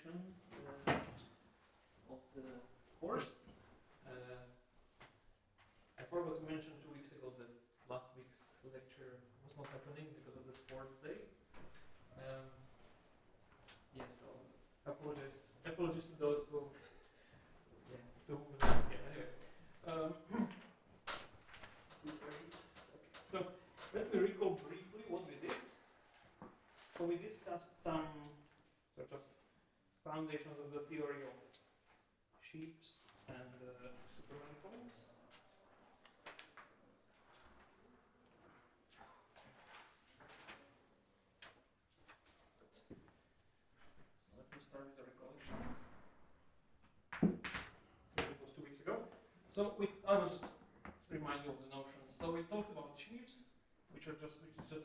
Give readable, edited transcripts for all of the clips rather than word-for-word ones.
section of the course. I forgot to mention 2 weeks ago that last week's lecture was not happening because of the sports day. Yeah, so apologies to those who, anyway. Okay, so let me recall briefly what we did. So we discussed some sort of foundations of the theory of sheaves and supermanifolds. So let me start with the recollection. So it was 2 weeks ago. So I will just remind you of the notions. So we talked about sheaves, which is just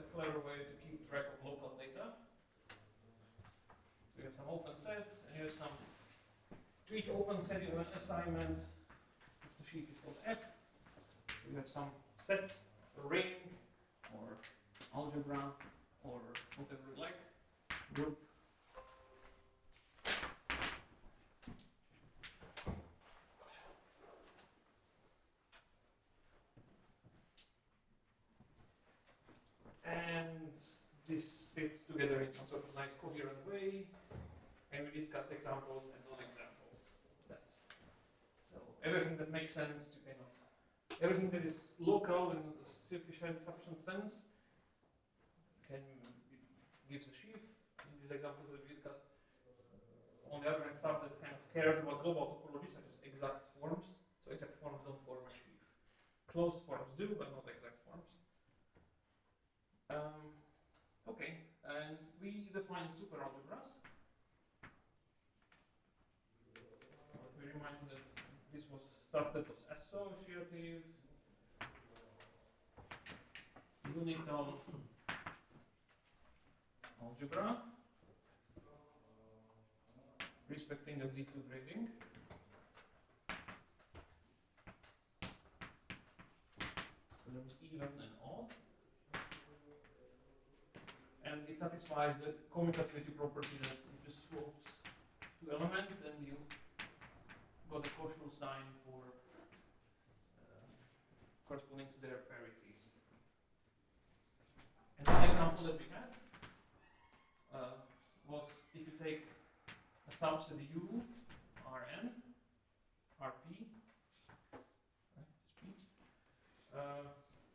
a clever way to keep track of local data. So you have some open sets, and you have some. To each open set, you have an assignment. The sheaf is called F. So you have some set, a ring, or algebra, or whatever you like, group. And this fits together in some sort of nice coherent way. And we discussed examples and non-examples of that. So everything that makes sense to kind of, everything that is local in a sufficient sense gives a sheaf. In these examples that we discussed. On the other hand, stuff that kind of cares about global topology, such as exact forms. So exact forms don't form a sheaf. Closed forms do, but not exact forms. Okay, and we define superalgebras. We remind you that this was stuff that was associative, unital algebra, respecting a Z2 grading. So there was even and odd. And it satisfies the commutativity property that if you swaps two elements, then you got a Cauchy sign for corresponding to their parities. And the example that we had was if you take a subset U, Rn, Rp,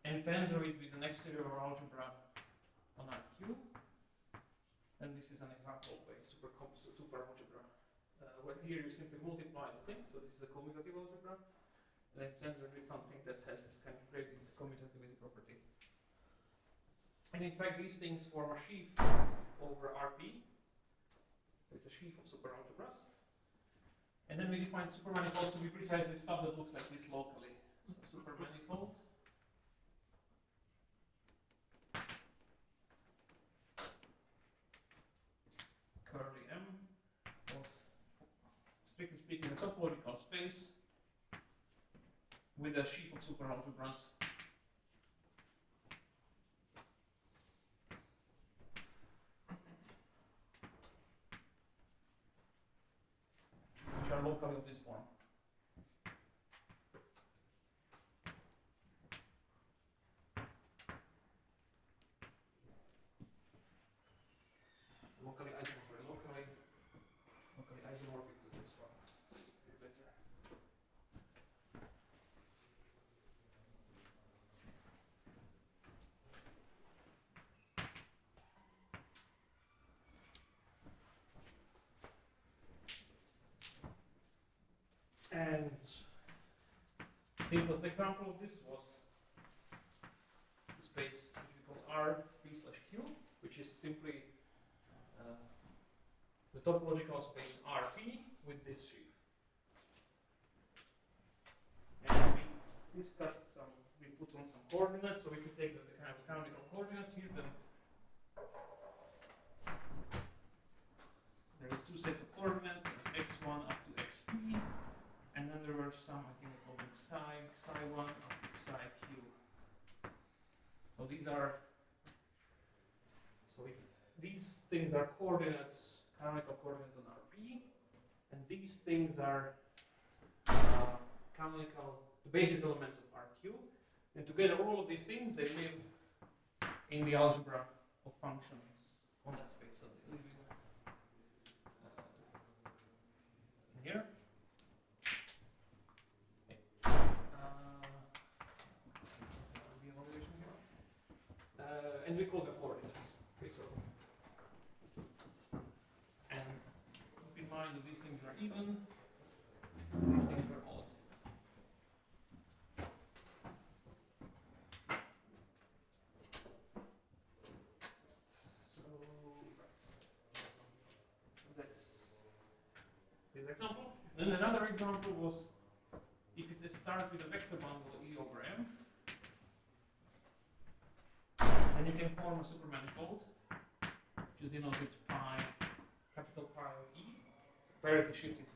and tensor it with an exterior algebra on RQ, and this is an example of a superalgebra, where here you simply multiply the thing, so this is a commutative algebra, and then tensor with something that has this kind of great commutativity property. And in fact, these things form a sheaf over RP. It's a sheaf of superalgebras. And then we define supermanifolds to be precisely stuff that looks like this locally. So supermanifold. Curly M was, strictly speaking, a topological space with a sheaf of superalgebras. Which are locally of this form. Locally isomorphic to this one. Better. And simplest example of this was the space which we call R3/Q, which is simply the topological space RP with this sheaf. And we discussed we put on some coordinates, so we could take the kind of canonical coordinates here. Then there is two sets of coordinates. There's x1 up to xp, and then there were some, I think, called psi1 up to psi q. So these are, so if these things are coordinates canonical coordinates on RP, and these things are canonical, the basis elements of RQ, and together all of these things, they live in the algebra of functions on that space. So they live in here. And we call them coordinates. Okay, so and keep in mind that these things are even, these things are odd. So that's this example. Then another example was if it starts with a vector bundle E over M. And you can form a supermanifold, which is denoted pi, capital Pi of E, parity shifted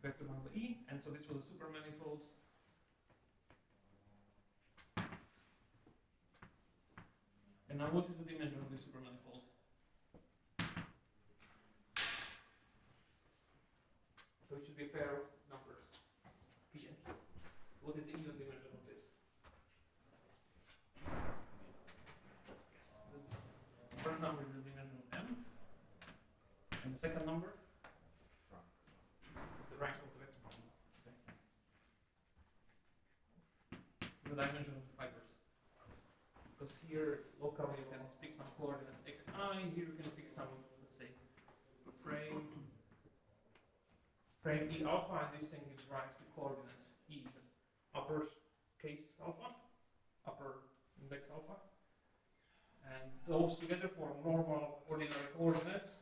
vector bundle E, and so this was a supermanifold. And now what is the dimension of this supermanifold? So it should be a pair of numbers, P and Q. What is the even dimension of this? The first number is the dimension of M, and the second number is the rank of the vector bundle. Okay. The dimension of the fibers. Because here, locally, you can pick some coordinates x and I. Here you can pick some, let's say, frame E alpha, and this thing gives rise to coordinates E, upper case alpha, upper index alpha. And those together form normal ordinary coordinates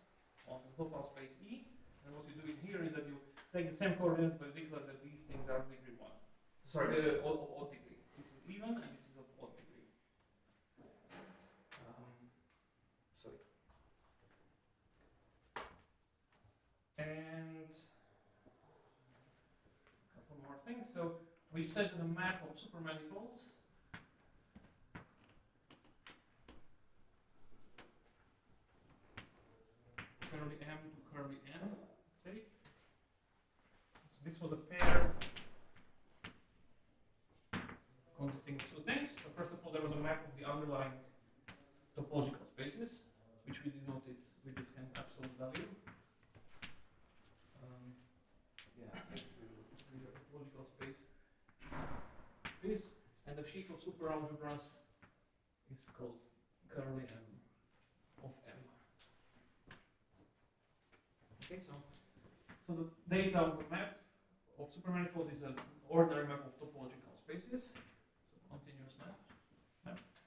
on the total space E. And what you do in here is that you take the same coordinates but declare that these things are degree 1. Sorry, odd degree. This is even and this is of odd degree. Sorry. And a couple more things. So we said the map of supermanifolds. Curly M to curly N, say. So this was a pair consisting of two things. So first of all, there was a map of the underlying topological spaces, which we denoted with this kind of absolute value. The topological space. This and the sheaf of superalgebras is called curly M of M. Okay, so the data of a map of supermanifold is an ordinary map of topological spaces, so continuous map spaces.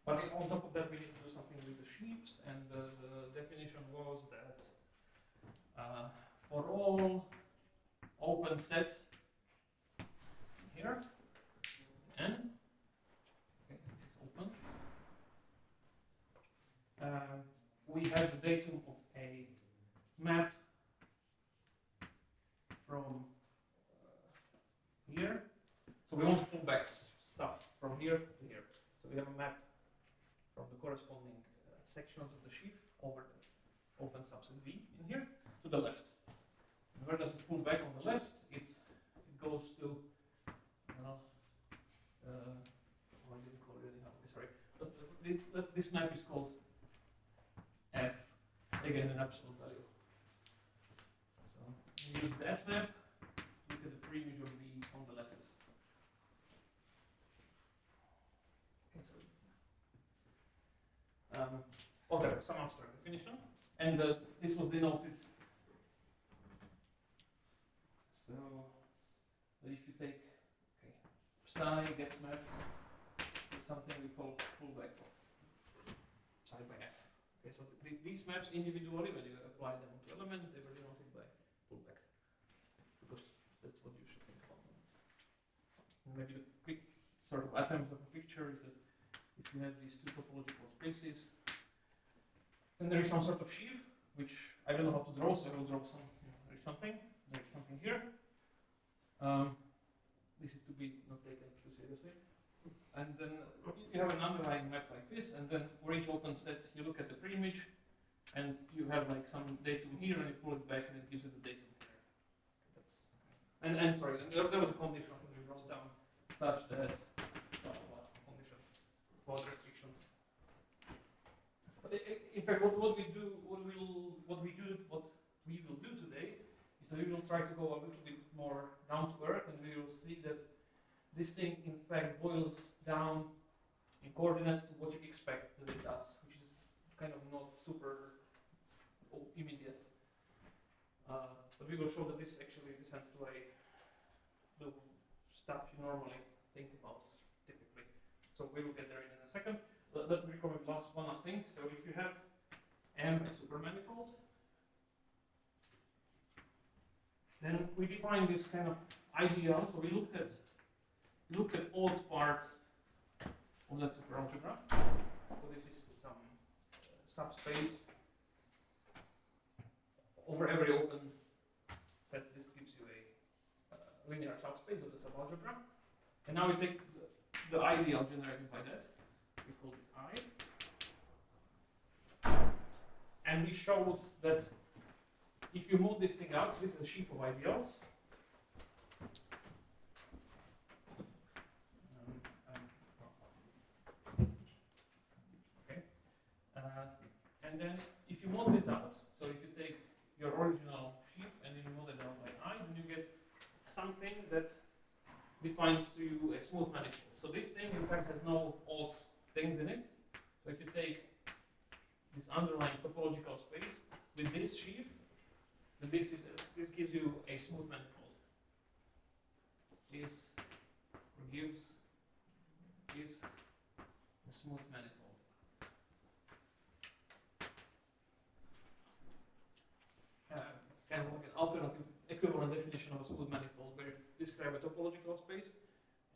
But on top of that, we need to do something with the sheaves, and the definition was that for all open set here, N, okay, this is open. We have the datum of a map from here. So we want to pull back stuff from here to here. So we have a map from the corresponding sections of the sheaf over the open subset V in here to the left. And where does it pull back on the left? It goes to, well, I didn't call it anyhow, sorry. But this map is called F, again an absolute value. So we use that map, look at the preimage of V on the left. Okay, so there, some abstract definition, and this was denoted. So if you take psi gets mapped to something we call pullback of psi by F. Okay, so these maps individually, when you apply them to elements, they were denoted by pullback, because that's what you should think about them. And maybe the quick sort of attempt of a picture is that if you have these two topological spaces, then there is some sort of sheaf, which I don't know how to draw, so I will draw some. There's something here. This is to be not taken too seriously. And then you have an underlying map like this, and then for each open set, you look at the preimage, and you have like some datum here, and you pull it back, and it gives you the datum here. And sorry, there was a condition when we wrote down such that condition for restrictions. But in fact, what we will do today is that we will try to go a little bit more down to earth, and we will see that this thing in fact boils down in coordinates to what you expect that it does, which is kind of not super immediate. But we will show that this actually descends to the stuff you normally think about typically. So we will get there in a second. Let me comment one last thing. So if you have M a supermanifold, then we define this kind of ideal. So we looked at odd part of that superalgebra. So this is some subspace over every open set. This gives you a linear subspace of the subalgebra. And now we take the ideal generated by that. We call it I. And we showed that if you move this thing out, this is a sheaf of ideals. Okay. And then if you mod this out, so if you take your original sheaf and then you mod it out by I, then you get something that defines to you a smooth manifold. So this thing in fact has no odd things in it. So if you take this underlying topological space with this sheaf, then this gives you a smooth manifold. Gives a smooth manifold. It's kind of like an alternative equivalent definition of a smooth manifold, where you describe a topological space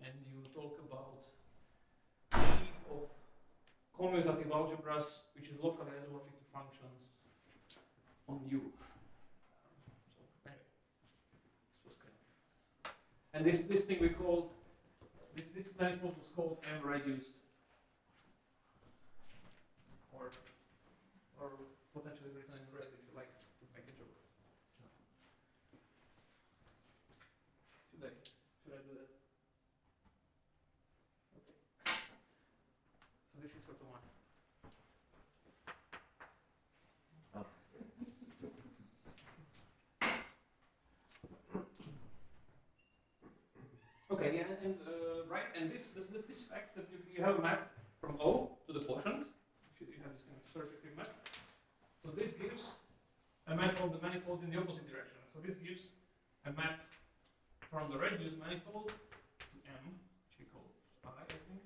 and you talk about a sheaf of commutative algebras which is locally isomorphic to functions on U. So anyway, this was kind of, and this thing we called this manifold was called M reduced, or potentially written in red if you like to make a joke. Should I do that? Okay. So this is for tomorrow. Okay, yeah, and right, and this fact that you have a map from O to the quotient, you have this kind of surjective map. So this gives a map of the manifolds in the opposite direction. So this gives a map from the reduced manifold to M, which we call I think.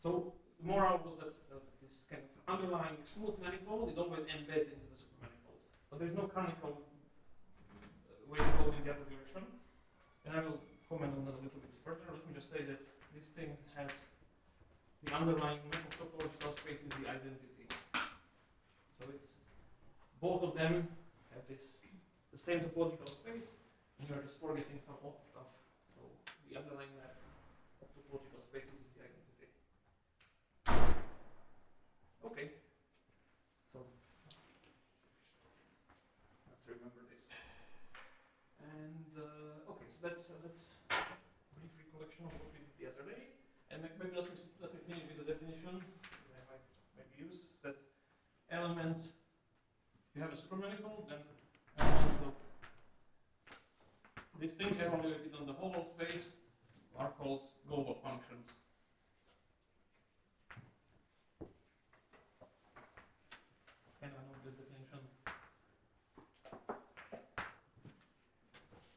So the moral was that this kind of underlying smooth manifold, it always embeds into the supermanifold. But there's no canonical way to go in the other direction. And I will comment on that a little bit further. Let me just say that this thing has the underlying map of topological space is the identity. So it's both of them have the same topological space, and you are just forgetting some odd stuff. So the underlying map of topological spaces is the identity. Okay. So let's remember this. And okay, so that's brief recollection of what we did the other day. And maybe let me finish with the definition that I might use, that elements, if you have a supermanifold, then elements of this thing evaluated on the whole space are called global functions. Can I know this definition?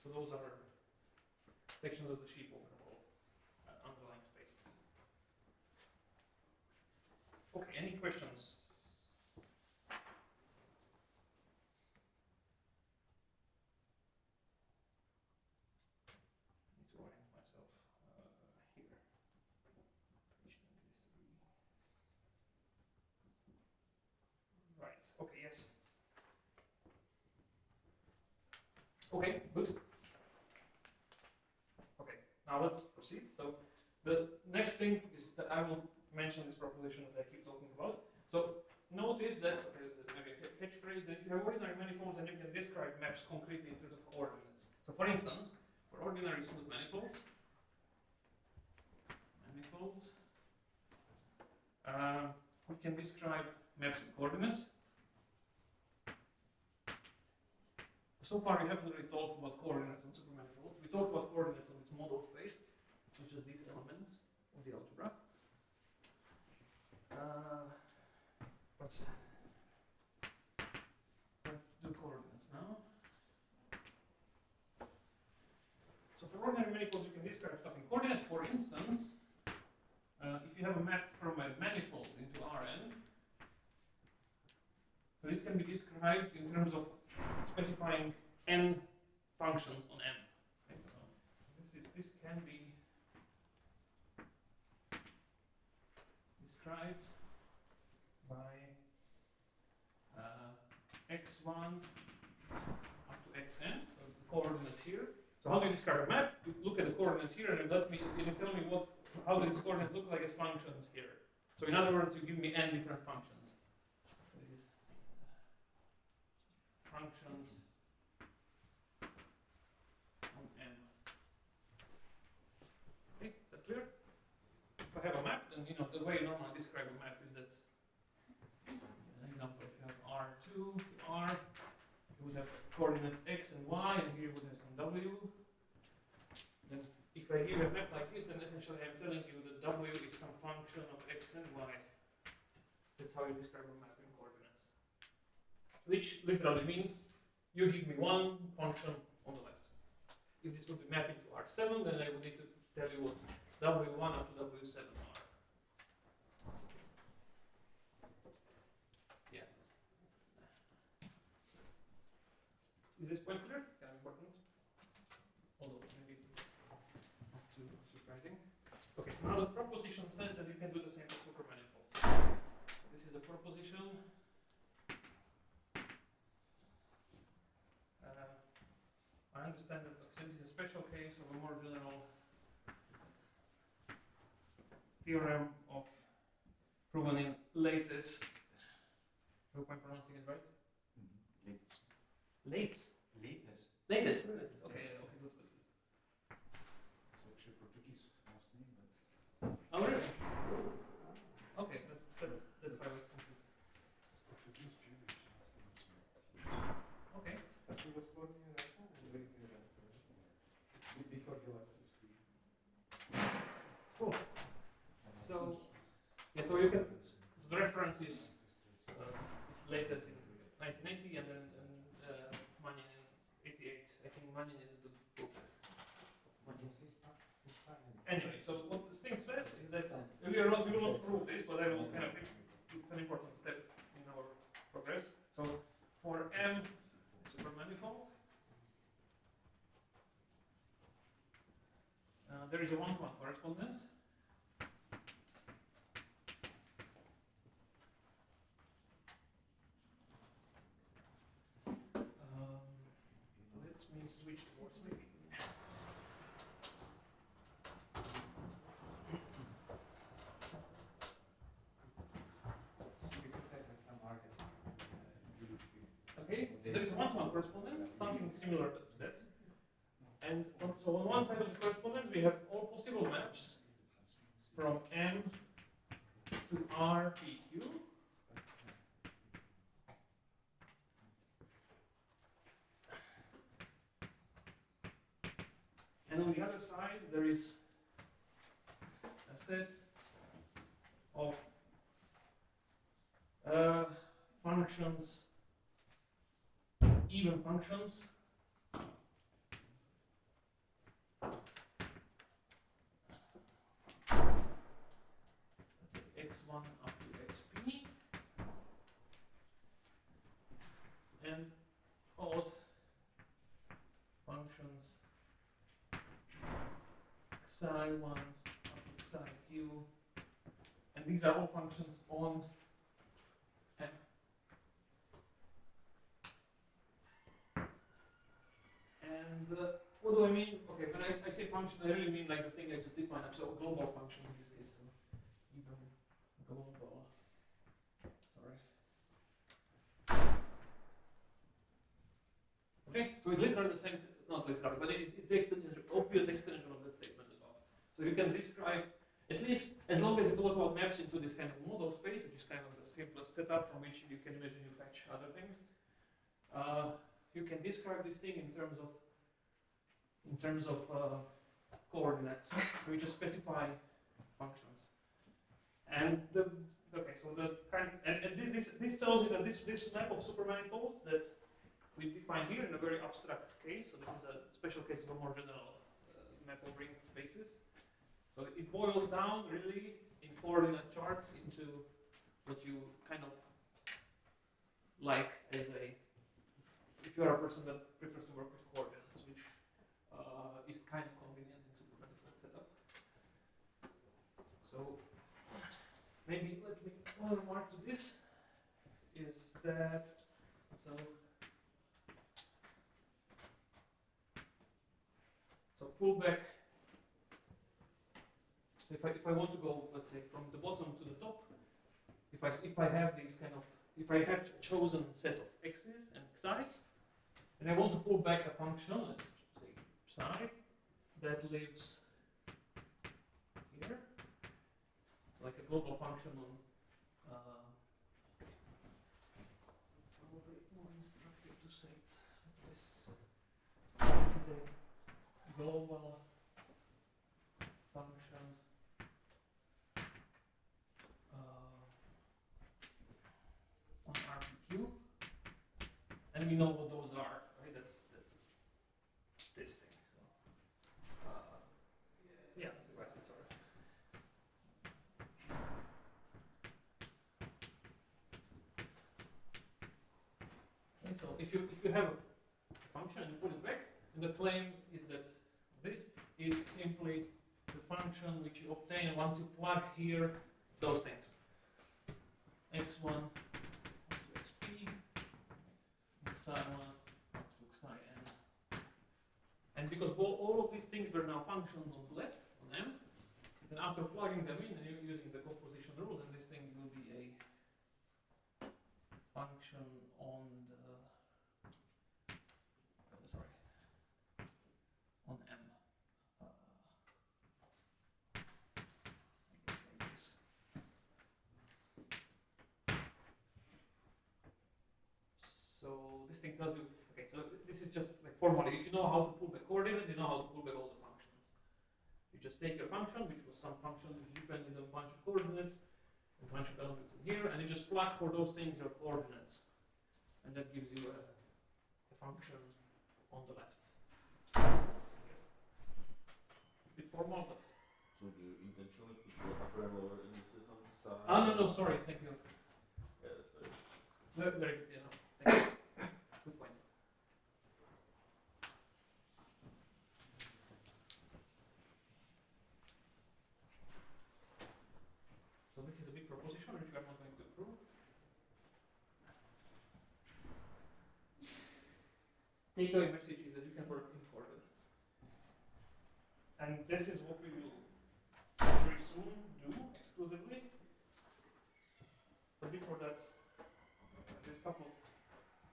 So those are sections of the sheaf over the whole underlying space. Okay, any questions? I need to orient myself here. Right, okay, yes. Okay, good. Okay, now let's proceed. So the next thing is that I will mention this proposition that I keep talking about. So notice that, okay, maybe a catchphrase, that if you have ordinary manifolds, then you can describe maps concretely in terms of coordinates. So for instance, for ordinary smooth manifolds, we can describe maps and coordinates. So far we haven't really talked about coordinates on supermanifolds. We talked about coordinates on this model space, which is these elements of the algebra. Let's do coordinates now. So for ordinary manifolds, you can describe stuff in coordinates. For instance, if you have a map from a manifold into Rn, so this can be described in terms of specifying n functions on M. Okay, so this can be described by x1 up to xn, so the coordinates here. So how do you describe a map? You look at the coordinates here and you tell me how these coordinates look like as functions here. So in other words, you give me n different functions. So this is functions on M. Okay, is that clear? If I have a map, then the way you normally describe a map is that, an example, if you have R2 to R, you would have coordinates x and y, and here you would have some w. Then if I give a map like this, then essentially I'm telling you that w is some function of x and y. That's how you describe a map in coordinates. Which literally means you give me one function on the left. If this would be mapping to R7, then I would need to tell you what W1 up to W7 are. Yeah. Is this point clear? It's kind of important. Although maybe not too surprising. Okay, so now the proposition says that you can do the same with supermanifolds. So this is a proposition. I understand that so this is a special case of a more general theorem of proven in latest. I hope I'm pronouncing it right. Latest. Latest. Okay. Okay. Good. It's actually Portuguese last name, but. Oh really? Okay, that's why I was confused. It's Portuguese Jewish last name. Okay. He was born in Russia and lived in Russia before he left to Sweden. Cool. So you can. So the reference is latest in 1980 and then Manin in 88. I think Manin is the book. Anyway, so what this thing says is that we will not prove this, but I will kind of it's an important step in our progress. So for M supermanifold, there is a one-to-one correspondence. Let me switch towards maybe. Okay, so there is a one-to-one correspondence, something similar to that. And so on one side of the correspondence, we have all possible maps from M to R, P, Q. And on the other side, there is a set of functions, even functions, let's say x1 up to xp, and odd functions psi1 up to psi q, and these are all functions on M. And what do I mean? Okay, when I say function, I really mean like the thing I just defined. So a global function in this case. So even global. Sorry. Okay, so it's literally the same, not literally, but it's the obvious extension of that statement above. So you can describe, at least as long as you talk about maps into this kind of model space, which is kind of the simplest setup from which you can imagine you patch other things. You can describe this thing in terms of coordinates. So you just specify functions. And this tells you that this map of supermanifolds that we define here in a very abstract case. So this is a special case of a more general map of ring spaces. So it boils down really in coordinate charts into what you kind of like as a, if you are a person that prefers to work with coordinates, which is kind of convenient in supermanifold setup. So maybe let me one remark to this is that so pull back. So if I want to go, let's say, from the bottom to the top, if I have these kind of, if I have chosen set of x's and xi's, and I want to pull back a function, let's say psi, that lives here. It's like a global function on. Probably more instructive to say it like this. This is a global function on RPQ, and we know what those are, right? That's this thing. So, yeah, right. That's all right. Okay, so if you have a function and you put it back, and the claim is that this is simply the function which you obtain once you plug here those things. x1 up to xp, psi1 up to psi n. And because all of these things were now functions on the left, on M, then after plugging them in and using the composition rule, then this thing will be a function on the, on M. So this thing tells you, okay, so this is just like formally, if you know how to pull back coordinates, you know how to pull back all the functions. You just take your function, which was some function which depended on a bunch of coordinates, a bunch of elements in here, and you just plug for those things your coordinates. And that gives you a function on the left. A bit formal, but. So do you intentionally put the upper and lower indices on the side? Oh, no, sorry, thank you. Yeah, that's very Very good, yeah, no, thank you. Good point. So this is a big proposition which we are not going to prove. Takeaway message is that you can work in coordinates. And this is what we will very soon do exclusively. But before that, there's a couple of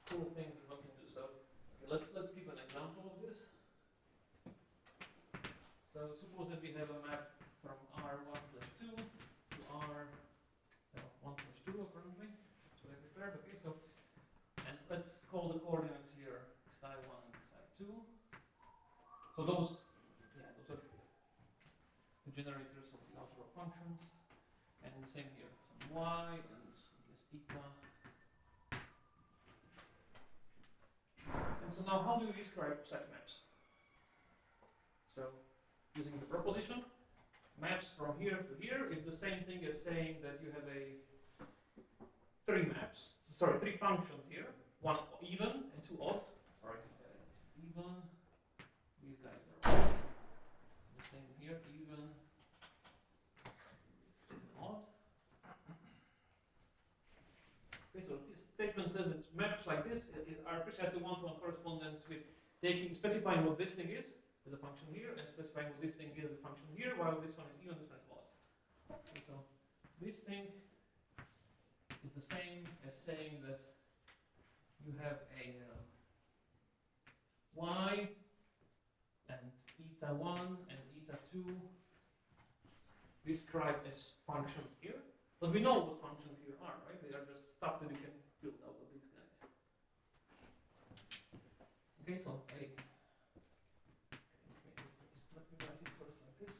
cool things that one can do. So okay, let's give an example of this. So suppose that we have a map from R1/2 to R1/2 currently. So I prepared. Okay, so and let's call the coordinates here psi1 and psi2. So those are the generators of the algebra functions, and the same here, some y and I guess eta. And so now, how do you describe such maps? So, using the proposition, maps from here to here is the same thing as saying that you have three functions here, one even and two odd. All right, it's even. These guys are odd. The same here, even and odd. Okay, so this statement says that maps like this are precisely one-to-one correspondence with specifying what this thing is as a function here, and specifying what this thing is as a function here, while this one is even, this one is odd. Okay, so this thing is the same as saying that you have a y and eta 1 and eta 2 described as functions here. But we know what functions here are, right? They are just stuff that you can build out of these guys. Okay, so let me write it first like this.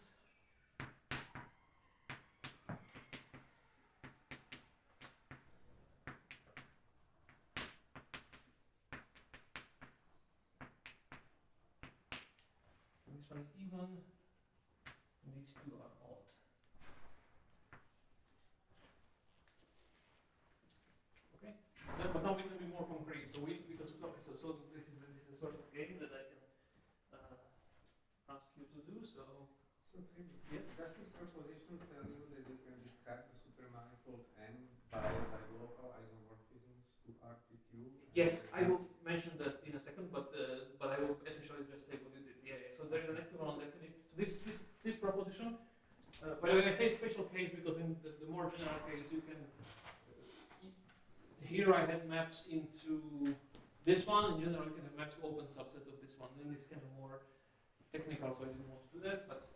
And this one is even, and these two are odd. Okay, but now we can be more concrete. So because okay, so this is a sort of game that I can ask you to do. So yes, does this proposition tell you that you can describe a supermanifold N by local isomorphisms to RPQ? yes, I will mention that in a second, but I will essentially just say what you did. Yeah, yeah. So there is an equivalent definition. So this proposition. By the way, I say special case because in the more general case, you can. Here I had maps into this one. In general, you can have maps to open subsets of this one. And this is kind of more technical, so I didn't want to do that. But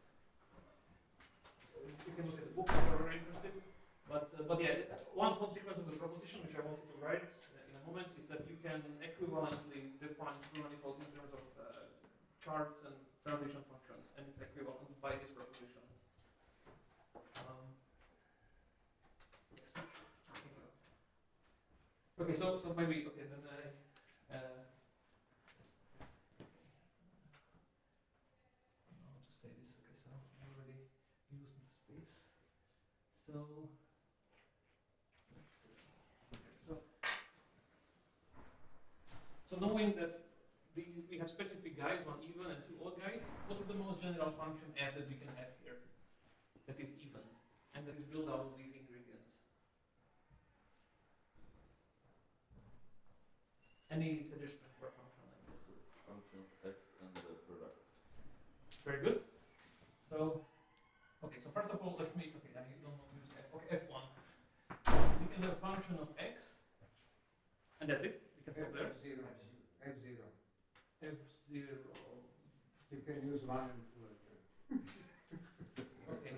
you can look at the book if you're very interested. But yeah, one consequence of the proposition, which I wanted to write in a moment, is that you can equivalently define supermanifolds in terms of charts and transition functions, and it's equivalent by this proposition. Yes. Okay, so maybe okay then I'll just say this. Okay, so I already used the space. So let's see. So knowing that we have specific guys, one even and two odd guys, what is the most general function f that we can have here that is even and that is built out of these ingredients? Any suggestion for a function like this? Function x and the product. Very good. So, okay, so first of all, let me, okay, I don't want to use f. Okay, f1. We can have a function of x, and that's it. We can stop there. F0. F0. F0. You can use 1 and 2 later. Okay.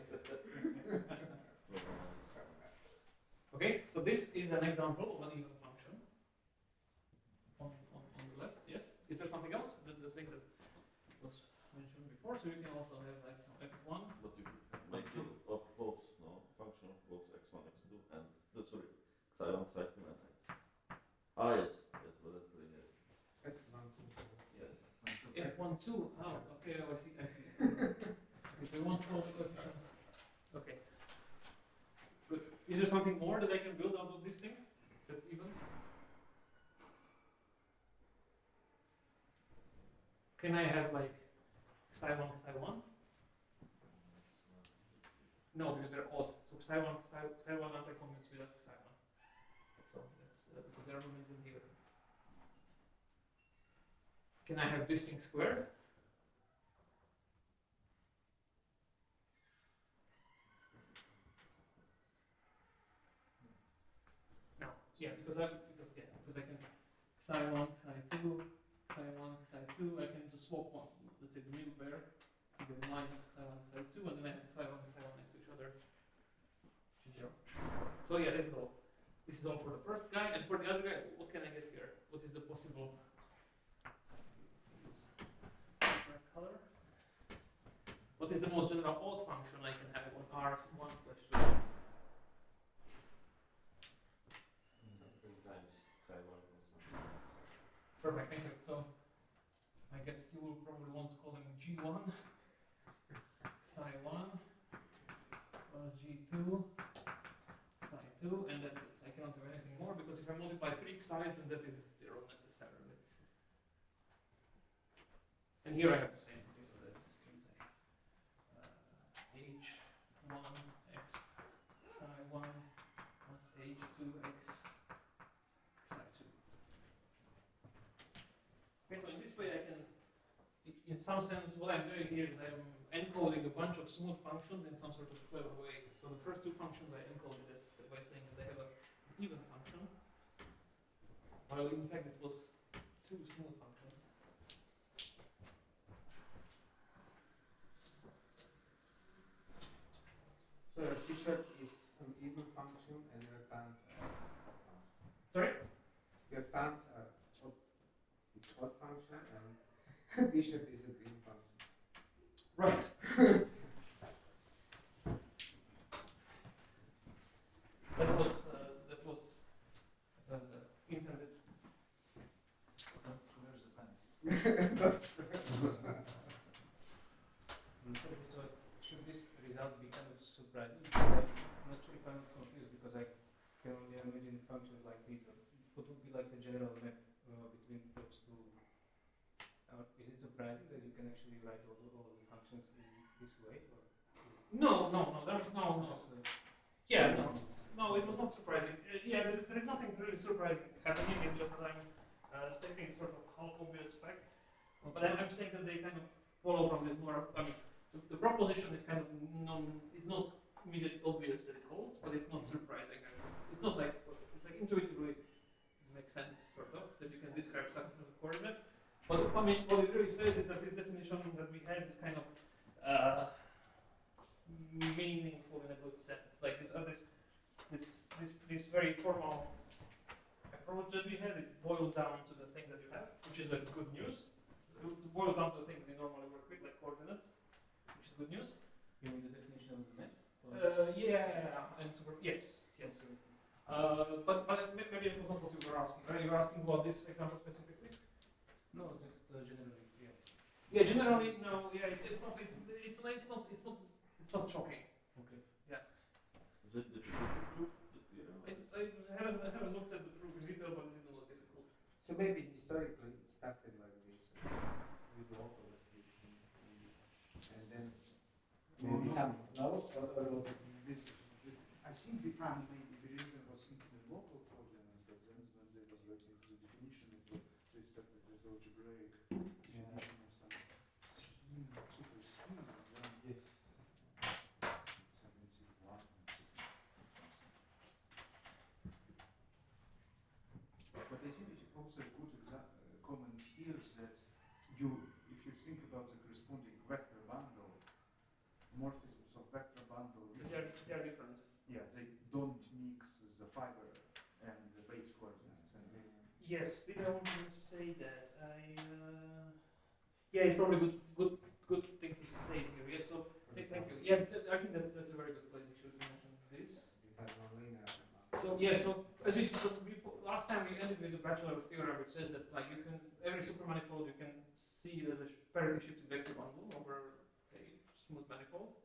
Okay, so this is an example of an even function. On the left, yes. Is there something else? The thing that was mentioned before. So you can also have like f1. But you make it of both, no? Function of both x1, x2, and sorry, psi1, psi2, and x. Ah, yes, yes, but that's the F1, 2. yes. F1, 2. Oh, okay, I see. Okay, so we want all the coefficients. Okay. Good. Is there something more that I can build out of this thing that's even? Can I have like psi1, psi1? No, because they're odd. So psi1 anti-commutes with psi1. So that's because there are elements in here. Can I have this thing squared? No. Yeah, because I can psi1, psi2, psi1, psi2. I can just swap one. Let's say the middle pair. You get minus psi1, psi2, and then I have psi1 and psi1 next to each other. Which is 0. So yeah, this is all. This is all for the first guy, and for the other guy, what can I get here? What is the possible color? What is the most general odd function I can have on R1/2? Something times psi1 plus 1. Perfect, thank you. So I guess you will probably want to call them G1, psi1 plus G2, psi2, and that's it. I cannot do anything more because if I multiply 3 psi's, then that is 0 necessarily. And here I have the same. Okay, so that is H1x psi1 plus H2x psi2. Okay, so in this way I can, in some sense, what I'm doing here is I'm encoding a bunch of smooth functions in some sort of clever way. So the first two functions I encoded as by saying that they have an even function, while in fact it was two smooth functions. function and your terms are odd function. Sorry? Your terms are odd, is odd function and t-shirt is a green function. Right. That was intended. That's where's the pants? So should this result be kind of surprising? I'm not sure if I'm confused because I can only imagine functions like this. What would be like the general map between those two? Is it surprising that you can actually write all the functions in this way? Or no. There's no. Yeah, no. It was not surprising. Yeah, there is nothing really surprising happening. It's just that I'm stating sort of half obvious facts. But I'm saying that they kind of follow from this more. I mean, the proposition is kind of it's not immediately obvious that it holds, but it's not surprising. It's not like it's like intuitively makes sense sort of that you can describe stuff in terms of coordinates. But I mean, what it really says is that this definition that we had is kind of meaningful in a good sense. Like this very formal approach that we had, it boils down to the thing that you have, which is a good news. It boils down to the thing that you normally work with, like coordinates, which is good news. You mean the definition of the map? Yeah, and yes. But maybe it was not what you were asking, right? You were asking about this example specifically? No, just generally, yeah. Yeah, generally, no. Yeah, it's not shocking. Okay. Is it difficult to prove this theorem? I haven't looked at the proof in detail, but it didn't look difficult. So maybe historically it started like this with local description, and then maybe some no, or was it This, I think behind maybe the reason was into the local coordinates, but then when they was writing the definition, they started with algebraic definition of some scheme, super scheme, and then yes. it's one. But I think it's also a good comment here that if you think about the corresponding vector bundle, morphisms of vector bundle, They are different. yeah, they don't mix the fiber and the base coordinates. And Yes, did I want to say that? Yeah, it's probably good thing to say here. Yes, so thank you. Yeah, I think that's a very good place actually to mention this. These are nonlinear. So yeah, so as we said before, last time we ended with the Bachelor's theorem, which says that like you can every supermanifold you can see it as a parity shifted vector bundle over a smooth manifold.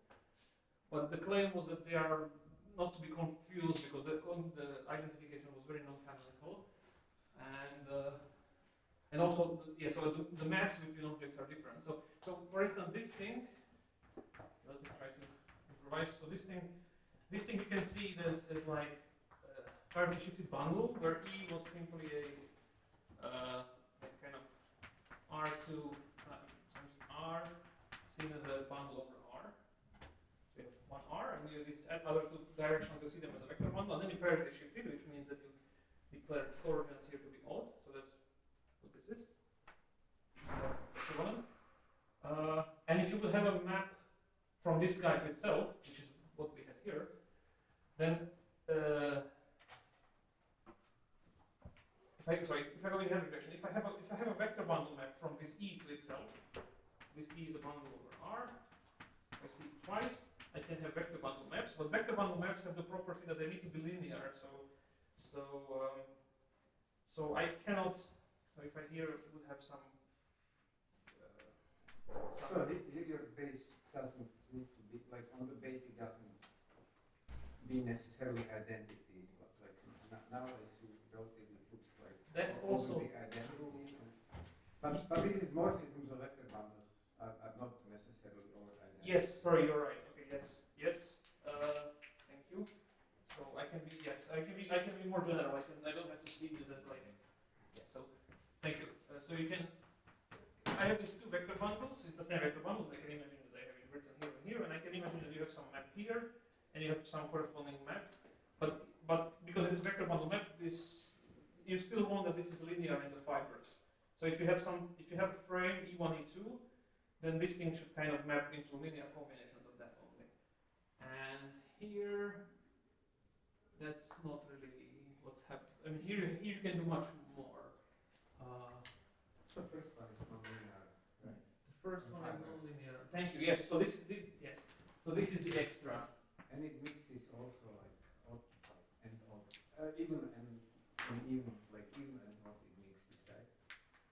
But the claim was that they are not to be confused because the identification was very non-canonical, and also so the maps between objects are different. So for instance, this thing, let me try to improvise. So this thing you can see it as like parity shifted bundle where E was simply a kind of R2 times R seen as a bundle over R. So you have one R and you have these other two directions, you see them as a vector bundle, and then you parity shifted, which means that you declare coordinates here to be odd. So that's what this is. It's equivalent. And if you will have a map from this guy to itself, which is what we have here, then if I go in the other direction, if I have a vector bundle map from this E to itself, this E is a bundle over R. If I see it twice, I can have vector bundle maps, but vector bundle maps have the property that they need to be linear. So I cannot. So if I here would have some. So your base doesn't need to be like on the base. It doesn't be necessarily identity. Like now I see relatively it looks like That's all also the identity. But this is morphisms of vector bundles are not necessarily all identity. yes. Sorry, you're right. Okay. Yes. Thank you. So I can be more general. I don't have to see this as like. Yeah. So thank you. So you can. I have these two vector bundles. It's the same vector bundle. I can imagine that I have it written here and here, and I can imagine that you have some map here, and you have some corresponding map. But because it's a vector bundle map, you still want that this is linear in the fibers. So if you have a frame E1, E2, then this thing should kind of map into linear combinations of that only. And here, that's not really what's happening. I mean, here you can do much more. The first one is non-linear, right? The first one is non-linear. Thank you. Yes. So this yes. So this is the extra. And it mixes also like odd and odd, even and even like even and odd it mixes, right?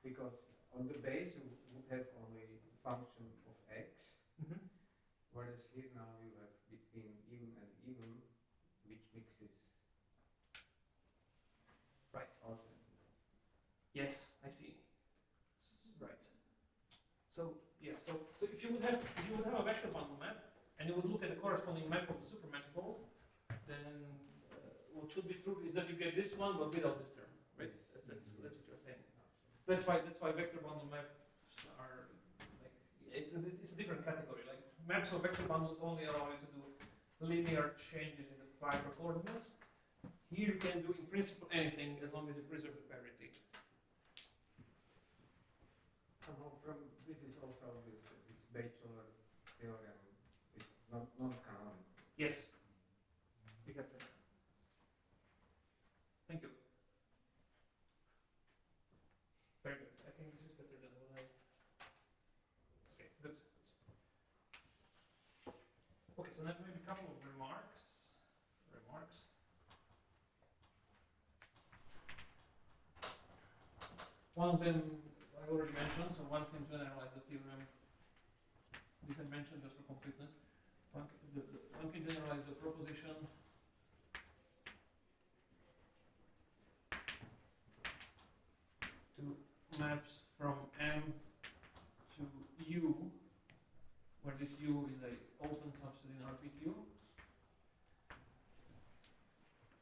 Because on the base you would have only function of x, Mm-hmm. whereas here now you have between even and even, which mixes Right. odd and even. Yes, I see. Right. So yeah. So if you would have a vector bundle map and you would look at the corresponding map of the supermanifold, then what should be true is that you get this one but without this term, right? That's what you're saying. That's why vector bundle maps are like it's a different category. Like maps of vector bundles only allow you to do linear changes in the fiber coordinates. Here you can do in principle anything as long as you preserve the parity. Somehow from this is also obvious that this Bachelor theorem is non-canonical. Yes. Exactly. Thank you. Very good. I think this is better than what I. Okay, good. Okay, so now maybe a couple of remarks. One of them I already mentioned, so one can generalize the theorem. This I mentioned just for completeness. One can generalize the proposition to maps from M to U, where this U is a open subset in RPQ.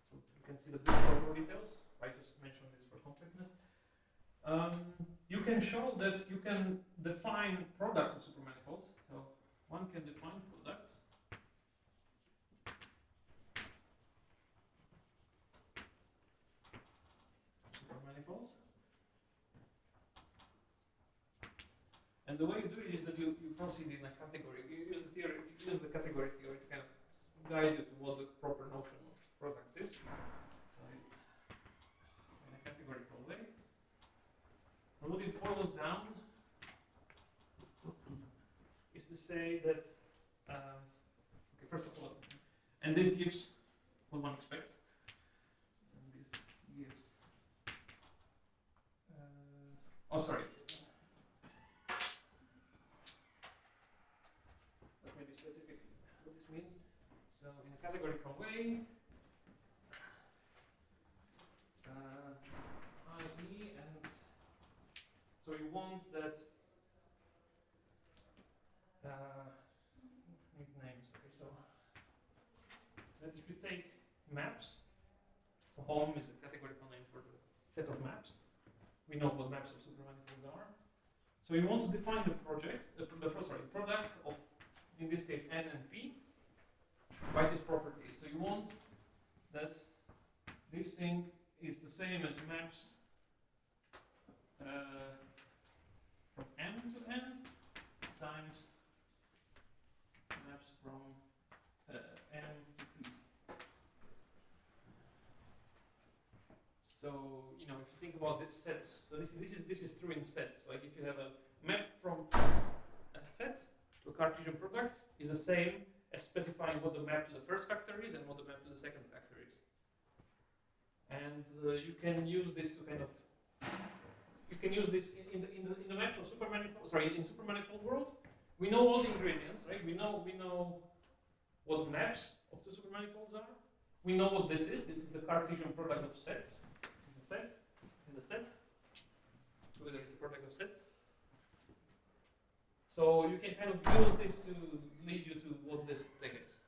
So you can see the more details. I just mentioned this for completeness. You can show that you can define products of supermanifolds. So one can define products. Supermanifolds. And the way you do it is that you proceed in a category. You use the category theory to kind of guide you to what the proper notion of products is. So in a categorical way. And what it boils down is to say that, okay, first of all, and this gives what one expects, and this gives, oh sorry, let me be specific what this means. So in a categorical way, i.e. and so you want that with names. Okay, so that if you take maps, so home is a categorical name for the set of maps. We know what maps of supermanifolds are. So you want to define the product of, in this case, N and P by this property. So you want that this thing is the same as maps from M to N times maps from M to P. So you know, if you think about the sets, so this is true in sets. Like if you have a map from a set to a Cartesian product is the same as specifying what the map to the first factor is and what the map to the second factor is. And you can use this to kind of in the map of supermanifold. Sorry, in supermanifold world, we know all the ingredients, right? We know what the maps of the supermanifolds are. We know what this is. This is the Cartesian product of sets. This is a set. This is a set. Whether it's a product of sets. So you can kind of use this to lead you to what this thing is.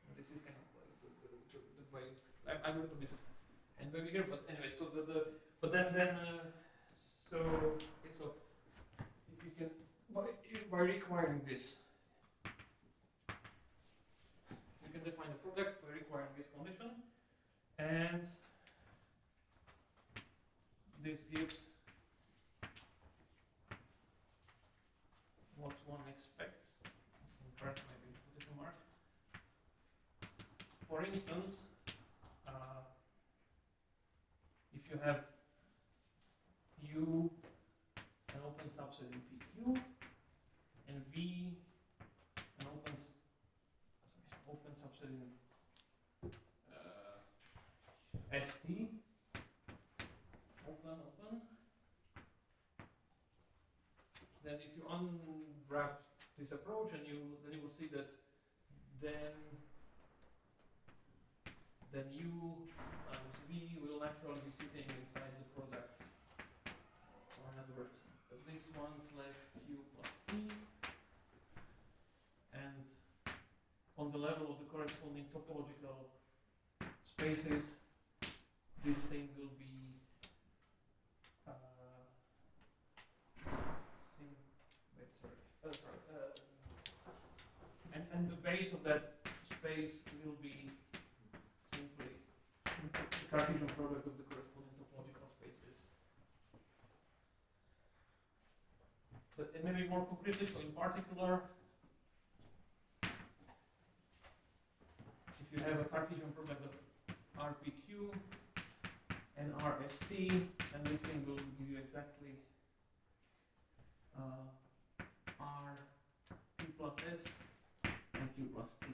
And this is kind of the way I'm a little bit and maybe here, but anyway. So but then so okay, so if you can by requiring this, you can define the product by requiring this condition, and this gives what one expects. Maybe put a mark. For instance, if you have U an open subset in PQ and V an open subset in ST, open, then if you unwrap this approach and then you will see that then U times V will naturally be sitting inside the product. Or in other words, this one slash Q plus T, and on the level of the corresponding topological spaces, this thing will be and the base of that space will be simply the Cartesian product of the corresponding topological spaces. But maybe more concretely, so in particular, if you have a Cartesian product of RPQ and RST, and this thing will give you exactly R Q plus S and Q plus T.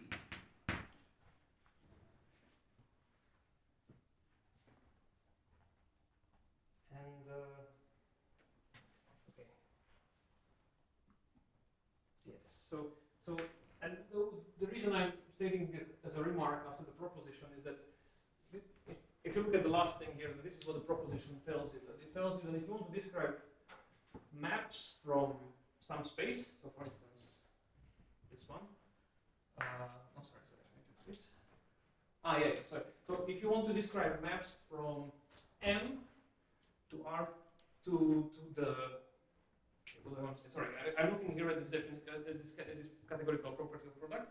And okay, yes. So and the reason I'm stating this as a remark after the proposition is that if you look at the last thing here, this is what the proposition tells you. That it tells you that if you want to describe maps from some space, so for instance, this one. Oh, sorry, I need to switch. Yeah, sorry. So if you want to describe maps from M to R to the, what do I want to say? Sorry, I'm looking here at this categorical property of product.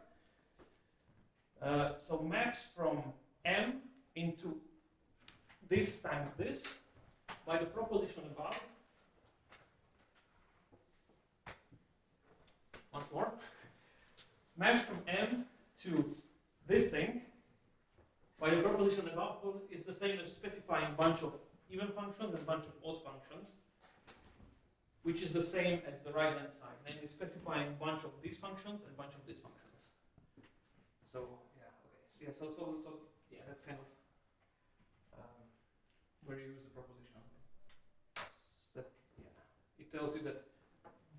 So maps from M into this times this by the proposition above. Once more. Maps from M to this thing by the proposition above is the same as specifying a bunch of even functions and a bunch of odd functions, which is the same as the right hand side, namely specifying a bunch of these functions and a bunch of these functions. So yeah, okay. So yeah, that's kind of where you use the proposition. That it tells you that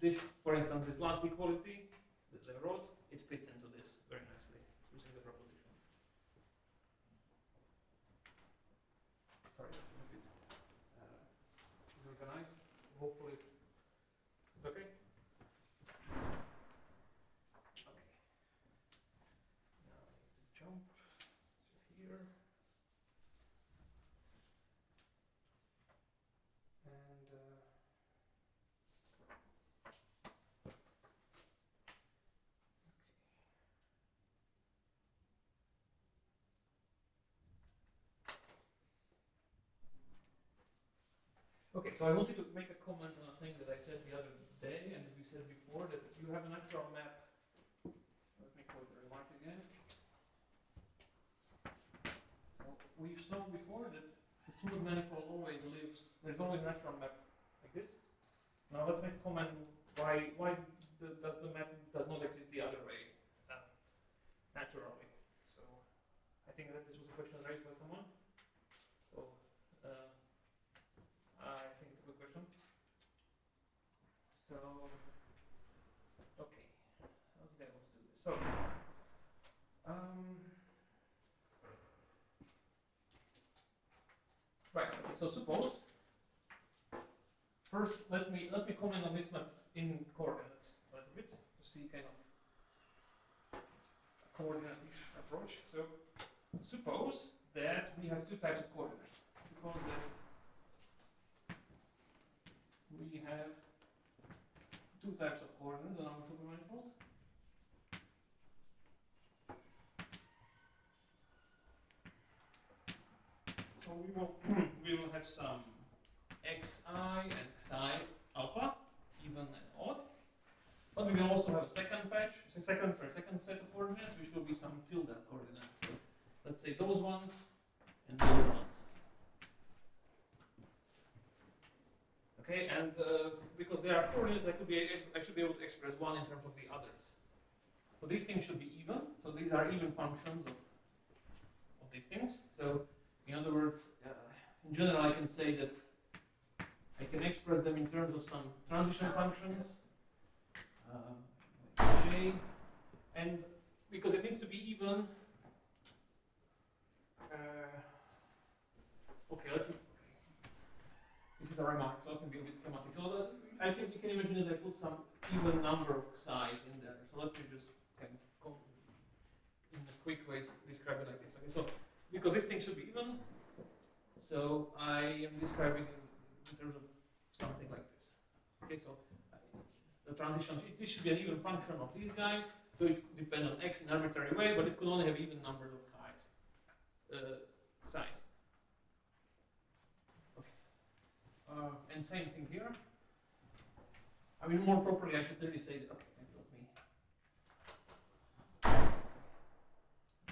this, for instance, this last equality that I wrote, it fits into this very nicely using the proposition. Sorry, a bit organized. Hopefully, it's okay. Okay. Now I need to jump to here. And okay, so I wanted to make a comment on a thing that I said the other day and that we said before, that you have a natural map. Let me quote the remark again. So we've shown before that the smooth manifold always lives, there's always a natural map like this. Now let's make a comment why does the map does not exist the other way naturally. So I think that this was a question raised by someone. So I think it's a good question. So, okay, how did I want to do this? So, right. Okay, so suppose first let me comment on this map in coordinates a little bit to see kind of a coordinate-ish approach. So, suppose that we have two types of coordinates. Suppose that we have two types of coordinates on our supermanifold. So we will have some xi and xi alpha, even and odd. But we will also have a second set of coordinates, which will be some tilde coordinates. So let's say those ones and those ones. Okay, and because they are coordinates, I should be able to express one in terms of the others. So these things should be even. So these are even functions of these things. So in other words, in general, I can say that I can express them in terms of some transition functions, like J, and because it needs to be even. Okay, this is a remark, so let me be a bit schematic. So you can imagine that I put some even number of psi's in there. So let me just kind of go in a quick way describe it like this. Okay, so because this thing should be even, so I am describing in terms of something like this. Okay, so the transition, this should be an even function of these guys, so it could depend on x in an arbitrary way, but it could only have even numbers of size. Okay. And same thing here. I mean, more properly, I should really say that. Okay,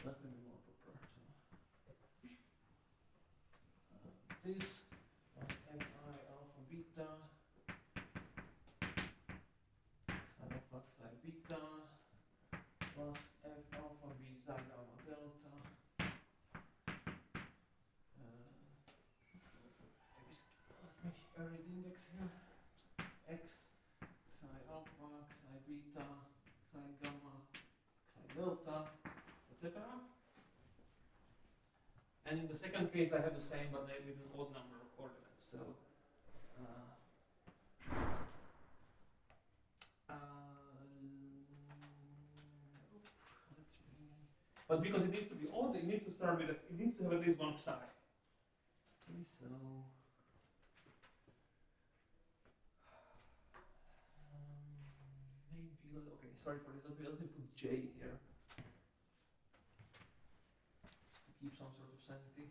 let me be more proper. So, this was mi alpha beta. Psi alpha psi beta plus f alpha b psi gamma delta. Let me erase the index here. X psi alpha, psi beta, psi gamma, psi delta, etc. And in the second case, I have the same, but with an odd number of coordinates. So. But because it needs to be odd, it needs to start with it needs to have at least one psi. Okay, so maybe okay. Sorry for this. Let me put J here to keep some sort of sanity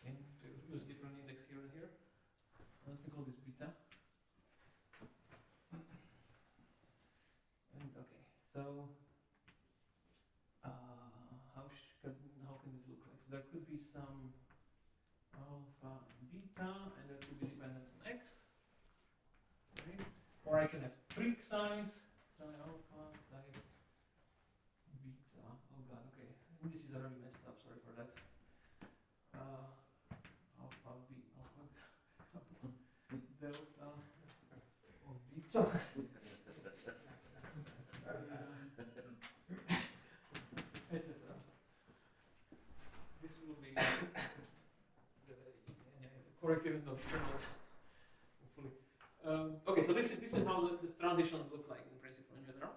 and to use different index here and here. Let me call this beta. And okay, so. How can this look like? So there could be some alpha beta, and there could be dependence on x. Okay. Or I can have three psi's, psi alpha, psi beta. Oh god, okay. This is already messed up, sorry for that. Alpha beta, delta of beta. This will be corrected in the journals, hopefully. Okay, so this is how these transitions look like in principle in general.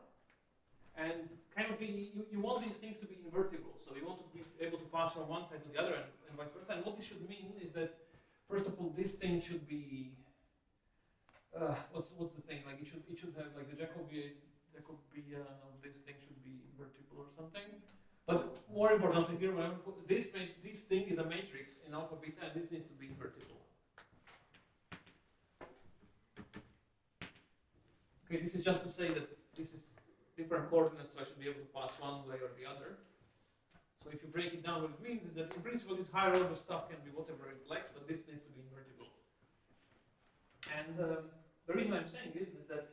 And kind of you want these things to be invertible, so you want to be able to pass from one side to the other and vice versa. And what this should mean is that first of all, this thing should be what's the thing? Like it should have like the Jacobian of this thing should be invertible or something. But more importantly here, remember, this thing is a matrix in alpha beta, and this needs to be invertible. Okay, this is just to say that this is different coordinates, so I should be able to pass one way or the other. So if you break it down, what it means is that in principle this higher order stuff can be whatever it likes, but this needs to be invertible. And the reason I'm saying this is that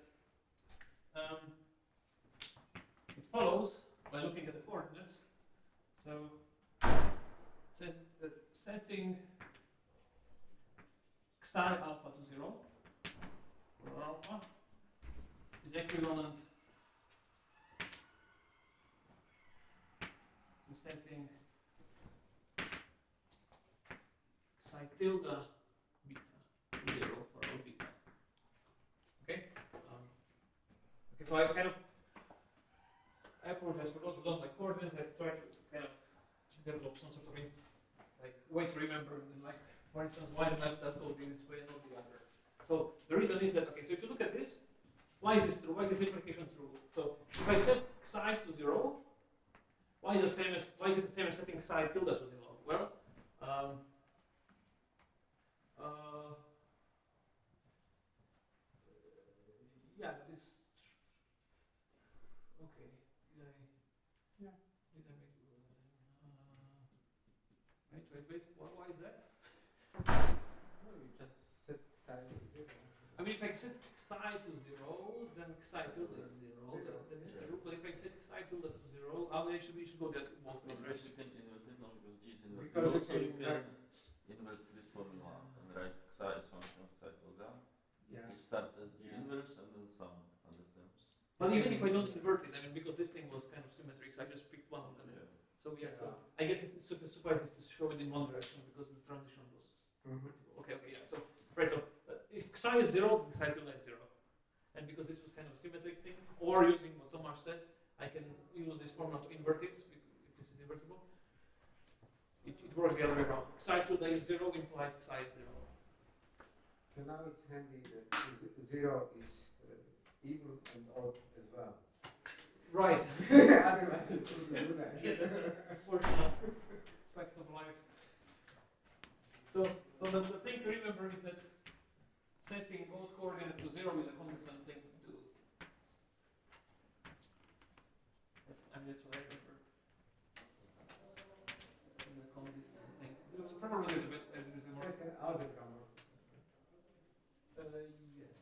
it follows by looking at the coordinates. So setting psi alpha to 0 for alpha is equivalent to setting psi tilde beta to 0 for all beta. Okay? Okay, so I apologize for those who don't like coordinates. I try to kind of develop some sort of way to remember, like for instance, why the map does go this way and not the other. So the reason is that okay. So if you look at this, why is this true? Why is this implication true? So if I set psi to 0, why is it the same as setting psi tilde to 0? Well, yeah, that is okay. Did I make wait? Why is that? No, you just set psi to 0. I mean, if I set xi to 0, then xi tilde is 0, then it's true. But if I set xi tilde to 0, we should go the both But ways, you can invert it now because G is invertible. Because Also, you it's can invert this formula and write xi is function of xi tilde, Yeah. which starts as G Yeah. inverse and then some other terms. But even if I don't invert it, I mean, because this thing was kind of symmetric, so I just picked one of them. Yeah. So yeah, so I guess it's suffices to show it in one direction because the transition was okay, yeah. So right, so if xi is 0, then xi tilde is 0. And because this was kind of a symmetric thing, or using what Tomasz said, I can use this formula to invert it, if this is invertible. It works the other way around. Xi tilde is 0 implies xi is 0. So now it's handy that 0 is even and odd as well. Right. Otherwise it wouldn't do that. Yeah, that's a fortunate fact of life. So the thing to remember is that setting both coordinates to 0 is a consistent thing to do. I mean, that's what I remember. The consistent thing. Probably a little bit more. It's an algebra more. Yes.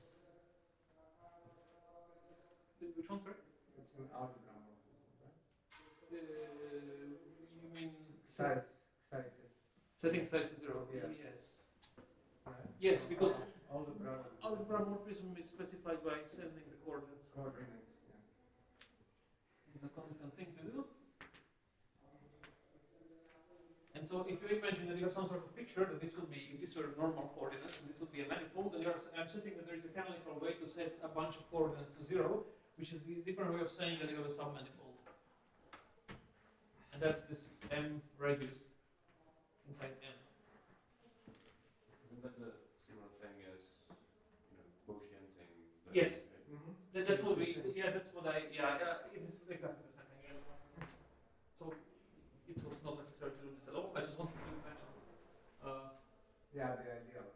Which one, sorry? It's an algebra more, right? You mean Size. setting size to 0? Yeah. Yes. Right. Yes, because Algebra. algebromorphism is specified by sending the coordinates. Coordinates, yeah. It's a constant thing to do. And so if you imagine that you have some sort of picture that this would be, if this were normal coordinates, and this would be a manifold, and I'm setting that there is a canonical way to set a bunch of coordinates to 0, which is the different way of saying that you have a submanifold. And that's this M radius inside M. Isn't that the similar thing as, quotienting? Yes. That's what It's the we, yeah, that's what I, yeah, it is exactly the same thing, yes. So it was not necessary to do this at all, I just wanted to mention. Yeah, the idea of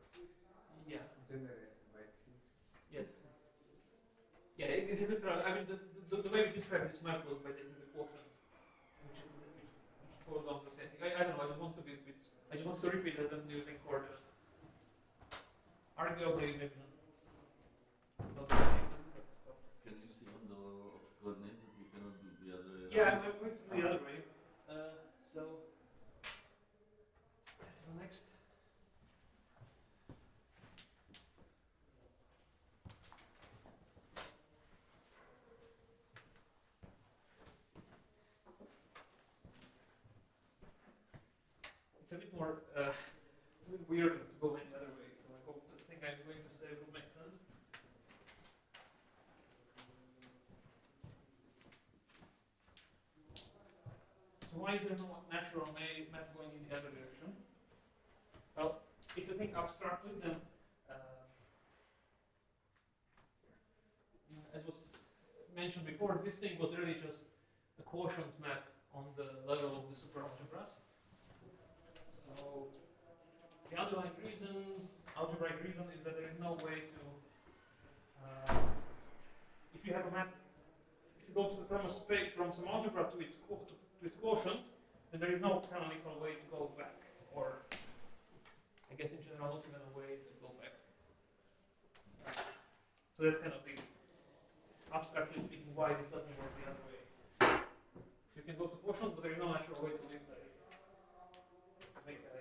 Yeah, generated by X's. yes. Yeah, this is literal, I mean, the way we describe this map was by taking the quotient, which goes on to the same thing. I don't know, I just want to be a bit, I just want to repeat that I'm using coordinates. Arguably, maybe not the same thing, but still. Can you see on the level of coordinates that you cannot do the other way? Yeah, I'm going to do the other way. So that's the next. It's a bit more, it's a bit weird to go any other way, so I hope the thing I'm going to say will make sense. So why is there no natural math going in the other direction? Well, if you think abstractly, then as was mentioned before, this thing was really just a quotient map on the level of the superalgebras. So the underlying reason, algebraic reason, is that there is no way to, if you have a map, if you go to from some algebra to its quotient, then there is no canonical way to go back, or I guess in general not even a way to go back. So that's kind of the, abstractly speaking, why this doesn't work the other way. You can go to quotients, but there is no natural way to lift make a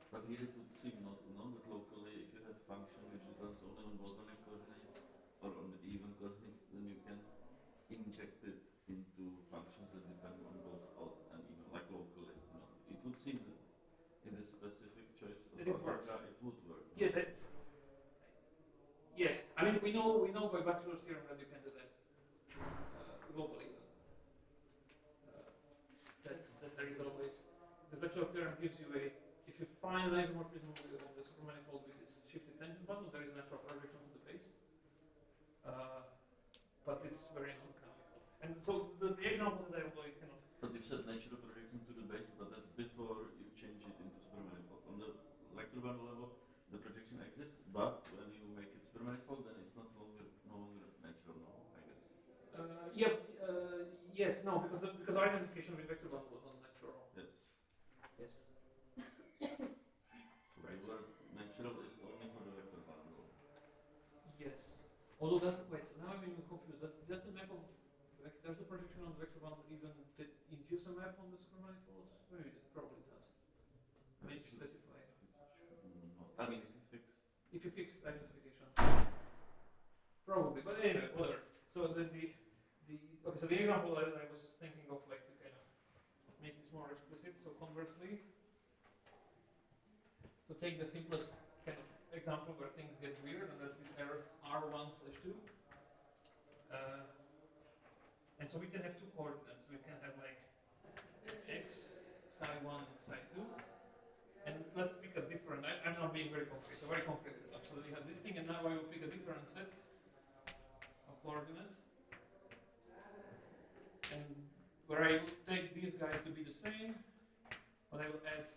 But here it would seem not that locally, if you have function which runs only on bottom coordinates or on the even coordinates, then you can inject it into functions that depend on both odd and even, like locally. It would seem that in this specific choice of That it works. algebra, it would work. yes. Yes, I mean we know by Bachelor's theorem that you can do that globally. That there is always the Bachelor's theorem gives you a, if you find an isomorphism of the supermanifold with this shifted tangent bundle, there is a natural projection to the base. But it's very non-canonical. And so the example that I employ kind of. But you said natural projection to the base, but that's before you change it into supermanifold. On the Lecter-bundle level, the projection exists, but when you make it supermanifold, then it's no longer natural, no, I guess. Yes, no, because our identification with vector bundle was not natural. Yes. Yes. So the word natural is only for the vector bundle. Yes. Although that's wait. So now I'm even confused. That's the map of there's the projection on the vector one even induce a map on the supermanifolds? Maybe it probably does. I mean, if you specify. I mean, if you fix If you fix identification, probably. But anyway, whatever. So okay. So the example that I was thinking of, like to kind of make this more explicit. So conversely, to take the simplest kind of example where things get weird, and that's this error R1/2. And so we can have two coordinates. We can have like x, psi1, psi2. And let's pick a different, I'm not being very concrete, so very concrete setup. So we have this thing, and now I will pick a different set of coordinates. And where I will take these guys to be the same, but I will add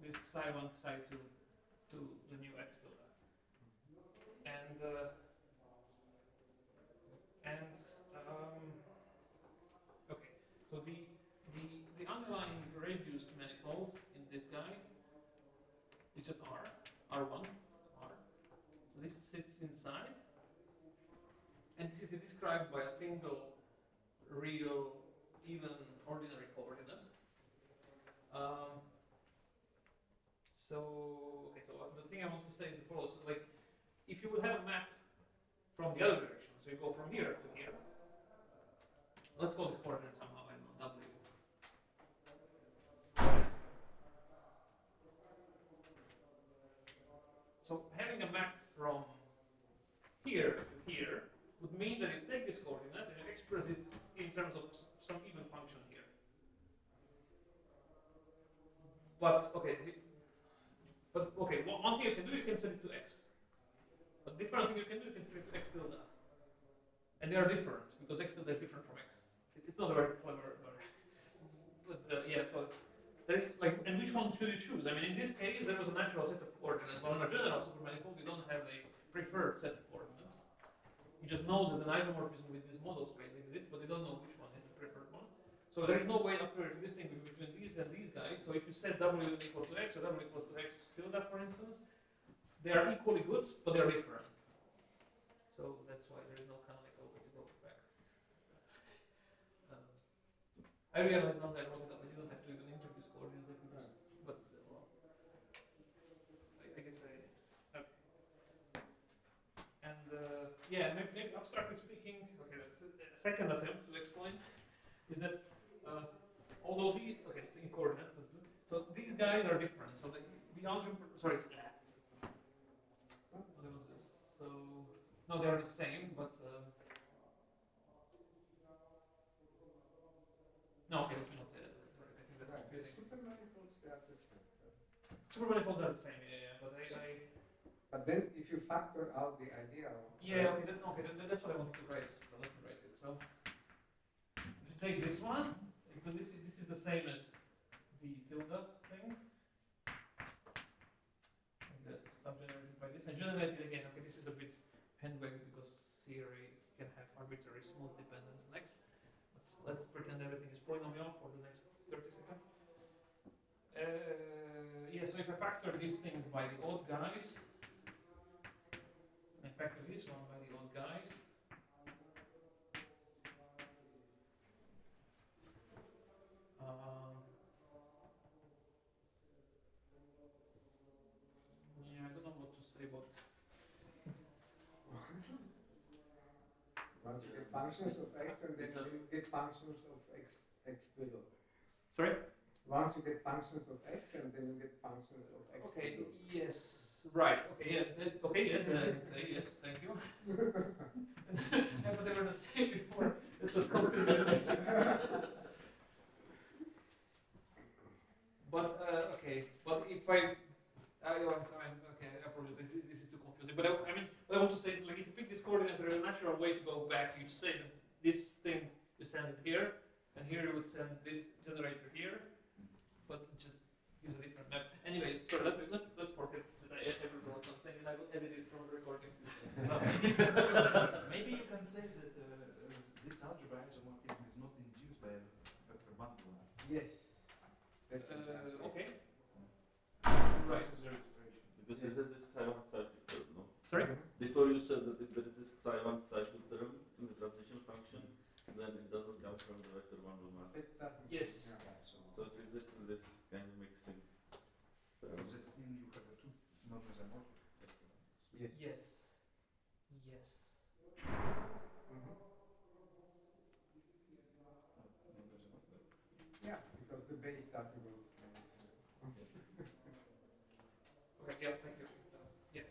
this psi1, psi2 to the new x tilde. Okay, so the underlying reduced manifold in this guy is just R1, R. So this sits inside, and this is described by a single real, even ordinary coordinate. So the thing I want to say is the following. So like, if you would have a map from the other direction, so you go from here to here. Let's call this coordinate somehow, I don't know, W. So having a map from here to here would mean that you take this coordinate and you express it in terms of some even function here. But okay, one thing you can do, you can set it to x. A different thing you can do, you can set it to x tilde. And they are different because x tilde is different from x. It's not a very clever, but yeah. So there is like, and which one should you choose? I mean, in this case, there was a natural set of coordinates, but on a general supermanifold, we don't have a preferred set of coordinates. You just know that an isomorphism with this model space exists, but you don't know which one is the preferred one. So there is no way a priori to distinguish between these and these guys. So if you set W equals to x or W equals to x tilde, for instance, they are equally good, but they are different. So that's why there is no canonical way to go back. I realized now that I wrote it up, I didn't have to even introduce coordinates, I could just, but well, I guess okay. And yeah, maybe abstractly speaking, okay, that's a second attempt to explain, is that although these, okay, in coordinates, let's do, so these guys are different, so the algebra, sorry, so, no, they are the same, but no, okay, let me not say that. Sorry, I think that's confusing. Supermanifolds, they are the same. Supermanifolds are the same, yeah, but But then, if you factor out the idea of... yeah, okay, that's what I wanted to write, so let me write it. So, if you take this one, this is the same as the tilde thing. And the stuff generated by this, and generated again, okay, this is a bit hand-wavy because here I can have arbitrary smooth dependence next. But let's pretend everything is polynomial for the next 30 seconds. Yeah, so if I factor this thing by the odd guys, and I factor this one by the odd guys, yeah, I don't know what to say about. Once you get functions of x, and then you get functions of x twiddle. Sorry? Once you get functions of x, and then you get functions of x Okay, twiddle. yes, right, okay, yeah, okay, yes, then I can say yes, thank you. Yeah, but they were the same before, it's a confusing. But, okay, but if I'm sorry, okay, I apologize, this is too confusing. But I mean, what I want to say, like, if you pick this coordinate, there is a natural way to go back. You say that this thing, you send it here, and here you would send this generator here, but it just gives a different map. Anyway, sorry, let's forget that I ever wrote something, and I will edit it from the recording. Maybe you can say that this algebra isomorphism is not induced by a vector bundle. Yes. Okay. Right. Right. This is the registration. because it has this psi1 psi2, no? Sorry? Before you said that if there is this psi1 psi2 term in the transition function, then it doesn't come from the vector 1 map. It doesn't. Yes. Yeah, So it's exactly this kind of mixing. So that's mean you have a two non-isomorphic vector numbers. Yes. Yes. Yes. Mhm. Non-isomorphic. Yeah, because the base doesn't go. Okay, yeah, thank you. Yes.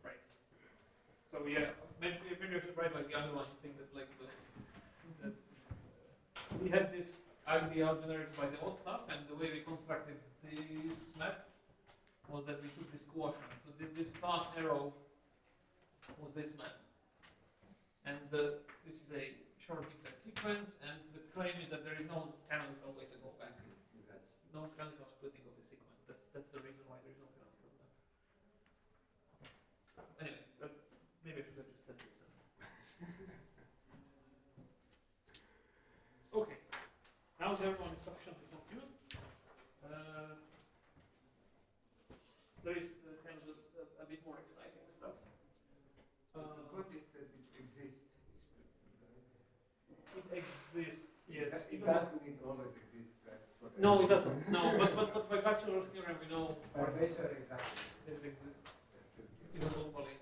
Right. So yeah, maybe I should write like the underlying thing that like that we had this idea generated by the old stuff, and the way we constructed this map was that we took this quotient. So this last arrow was this map, and this is a short exact sequence, and the claim is that there is no canonical way to go back. That's no canonical splitting of the sequence. That's the reason why there is no canonical map. Anyway, maybe I should have just said this. Okay. Now that everyone is sufficiently confused, there is kind of a bit more exciting stuff. What is that it exists? It exists, yes. It even though- doesn't need always exist, right? No, it doesn't. No, but by Bachelor's theorem we know By Bachelor, exactly. it exists. Even globally.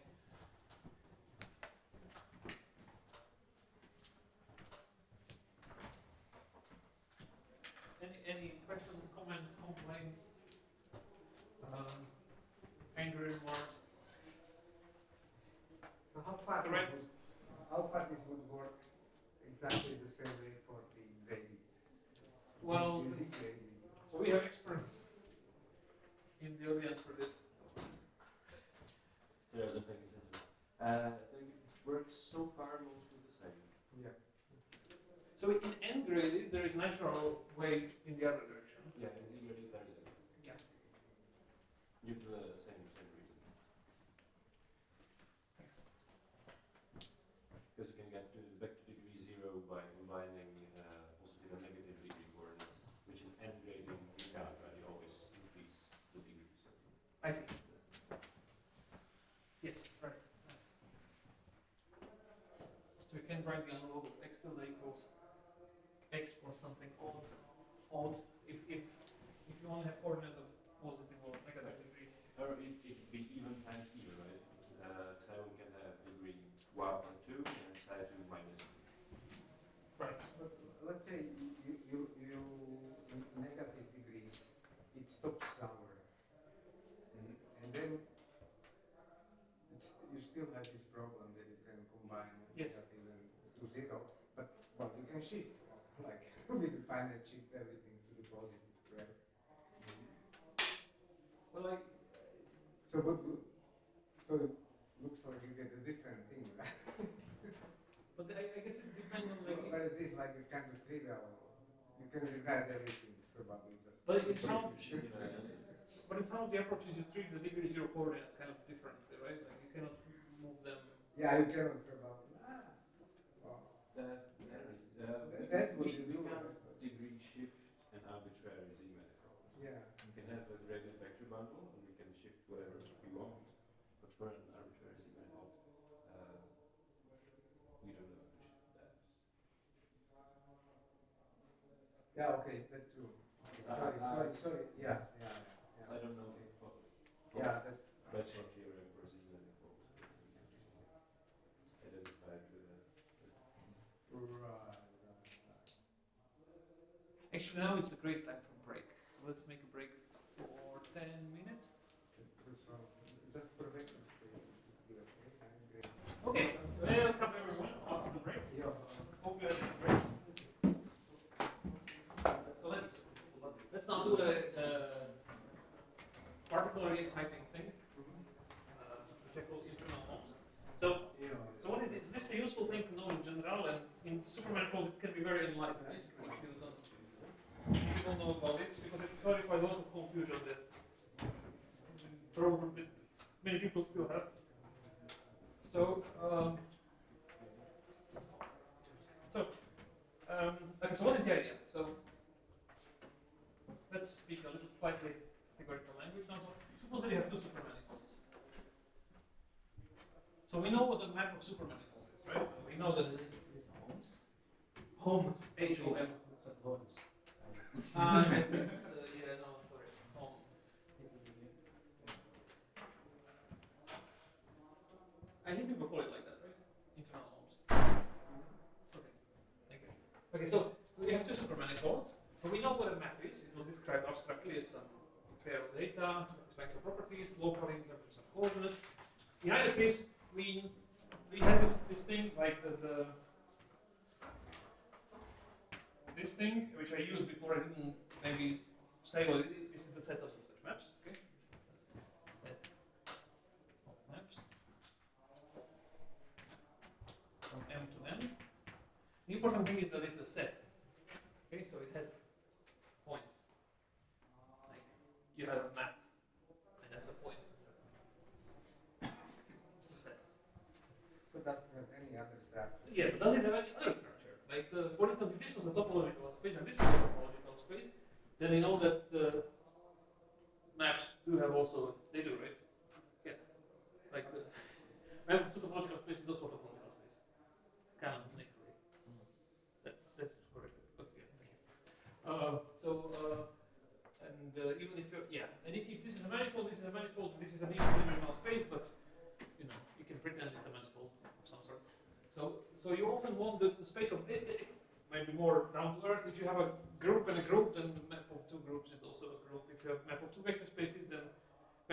Any questions, comments, complaints, anger remarks? So how far Threats. this would work exactly the same way for the gradient? Well, Using it's- gradient. So we have experts in the audience for this. So there's a thing. It works so far mostly the same. Yeah. So in n graded there is natural way in the other direction. Yeah, in Z gradient there is it. Yeah. Due to the same reason. Thanks. Because you can get back to degree 0 by combining positive and negative degree coordinates, which in n gradient you cannot really always increase the degree. So I see. Yes, right. Nice. So we can write the envelope of x tilde equals x plus something odd if you only have coordinates of positive or negative degree. or it could be even times even, right? Psi1 can have degree 1 and 2 and psi2 minus 2. Right. But let's say you in negative degrees, it stops somewhere, and then you still have this problem that you can combine Yes. negative and to 0, but well, you can shift, like with the finite shift everything to the positive, right? Well, like So so it looks like you get a different thing, right? but I guess it depends on like. Whereas this like a kind of trivial, you can rewrite everything probably just. But it sounds. You know, But in some of the approaches you treat the degree 0 coordinates kind of differently, right? Like you cannot move them. Yeah, you cannot probably. Well, that's what we you do. can right? degree shift an arbitrary Z manifold. Yeah. We can have a gradient vector bundle and we can shift whatever we want, but for an arbitrary Z manifold, we don't know how to shift that. Yeah. Okay. That's true. Sorry. Yeah. So I don't know Okay. what Yeah. That. Bachelor theorem for Z manifolds identified with that. Right. Actually, now is a great time for break. So let's make a break for 10 minutes. Just for vector space, it would be okay. I'm great. Okay, welcome everyone after the break. Yeah. Hope you had a break. So let's now do a particularly exciting thing, which I call internal homes. So what is it? This is a useful thing to know in general, and in supermanifold it can be very enlightening if you don't know about it, because it clarifies a lot of confusion that probably many people still have. So, okay, so what is the idea? So, let's speak a little slightly categorical language now. So, suppose that you have two supermanifolds. So we know what the map of supermanifold is, right? So we know that it is Homes. homes, H-O-M. Looks like homes. It's, yeah, no, sorry, home. It's a video. I think people call it like that, right? Internal homes. Okay. Okay, so we have two supermanifolds. So we know what a map is. It was described abstractly as some pair of data, satisfying some properties, locally in terms of some coordinates. In either case, we had this thing like this thing which I used before. I didn't maybe say, well, this is the set of such maps. Okay, set of maps from M to N. The important thing is that it's a set. Okay, so it has points. Like you have a map, and that's a point. It's a set. But doesn't have any other structure. Yeah, but does it have any other structure? Like, for instance, if this was a topological space and this was a topological space, then we know that the maps do have also, they do, right? Yeah. Like the map to topological space is also a topological space. Canonically. That's correct. Okay. Even if you're, yeah, and if this is a manifold, this is a manifold, this is an infinite-dimensional space, but you know, you can pretend it's a manifold of some sort. So you often want the space of maybe more down to earth. If you have a group and a group, then the map of two groups is also a group. If you have a map of two vector spaces, then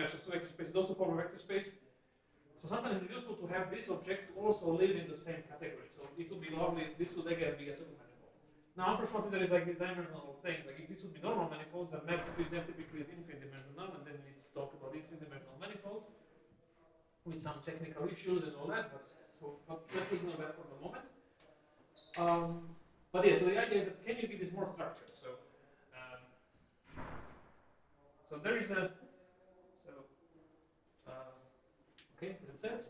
maps of two vector spaces also form a vector space. So sometimes it's useful to have this object also live in the same category. So it would be lovely if this would again be a supermanifold. Now, unfortunately, there is like this dimensional thing. Like if this would be normal manifold, the map between them typically is infinite dimensional, and then we need to talk about infinite dimensional manifolds with some technical issues and all that. But let's ignore that for the moment. But yeah, so the idea is that can you give this more structure? So there is a okay, that's it.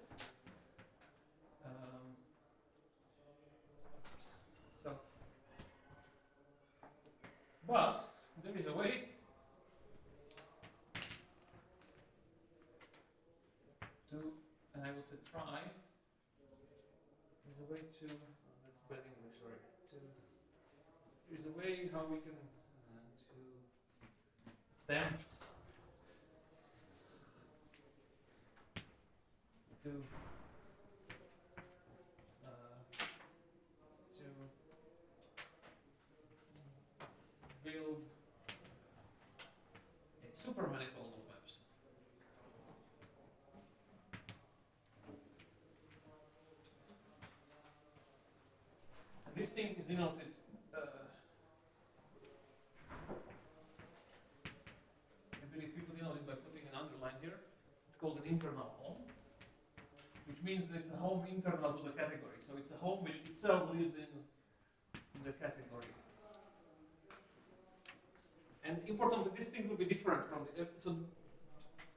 But there is a way to, and I will say try. There's a way to. That's bad English. Sorry. There's a way how we can to tempt to build a supermanifold of maps. And this thing is denoted I believe people denote it by putting an underline here. It's called an internal home, which means that it's a home internal to the category. So it's a home which itself lives in the category. And importantly, this thing will be different from the, so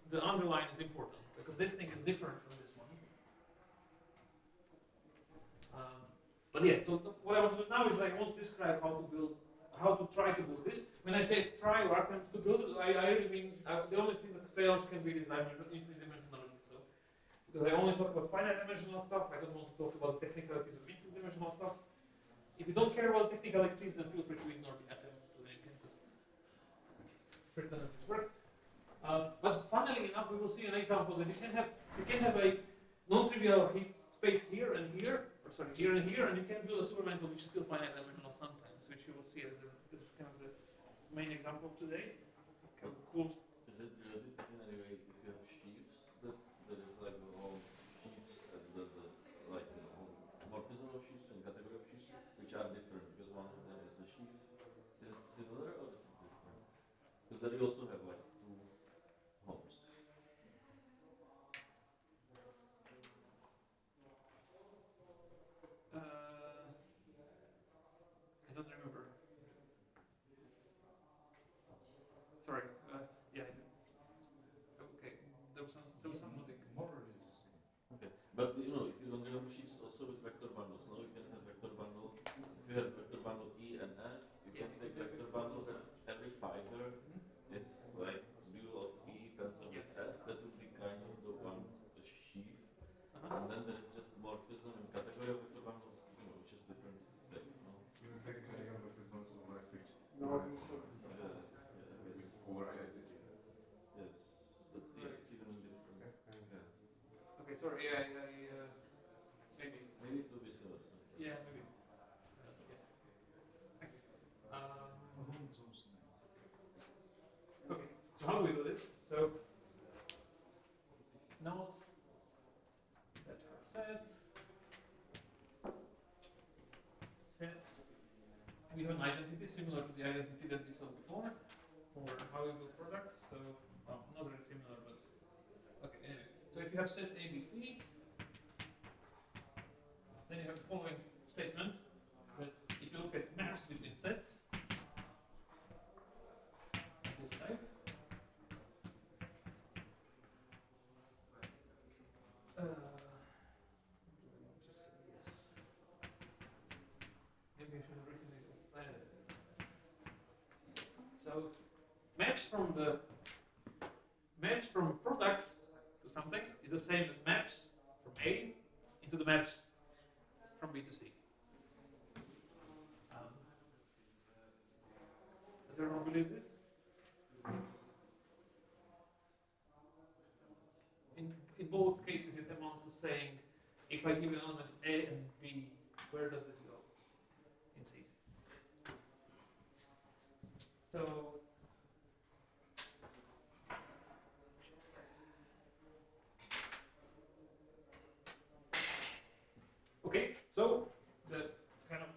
the underline is important because this thing is different from this one. But yeah, so what I want to do now is like I want to describe how to try to build this. When I say try or attempt to build it, I really mean the only thing that fails can be this infinite dimensionality. So because I only talk about finite dimensional stuff, I don't want to talk about the technicalities of infinite dimensional stuff. If you don't care about technicalities, then feel free to ignore the attempt to anything. Pretend this works. But funnily enough, we will see an example that you can have a non-trivial space here and here, or sorry, here and here, and you can build a supermanifold which is still finite dimensional sometimes, which you will see as kind of the main example of today. Okay, cool. Is it related in any way if you have sheaves that there is like the whole sheaves the like the whole morphism of sheaves and category of sheaves which are different because one of them is a sheaf? Is it similar or is it different? Because then you also have like two homes. I don't remember. Sorry. Yeah. Okay. There was some logic. More or less the same. Okay. But you know, if you don't remember sheaves also with vector bundles, now you can have vector bundle. If you have vector bundle E and F, you can take vector bundle that every fiber is like dual of E tensor with F. That would be kind of the sheaf. And then Or identity. Yes, that's yeah, it's even different. Yeah. Okay, sorry. Yeah, maybe. Maybe to be sure. So. Yeah, maybe. Yeah. Thanks. Okay. So how do we do this? So nodes that are sets. We have an identity similar to the identity that we saw before for how we build products. So not really similar, but okay. Anyway, so if you have sets A, B, C, then you have the following statement that if you look at maps between sets, this type. Maybe I should have written it. So match from product to something is the same as maps from A into the maps from B to C. Does everyone believe this? In both cases, it amounts to saying, if I give an element A and B, where does this go in C? So okay, so the kind of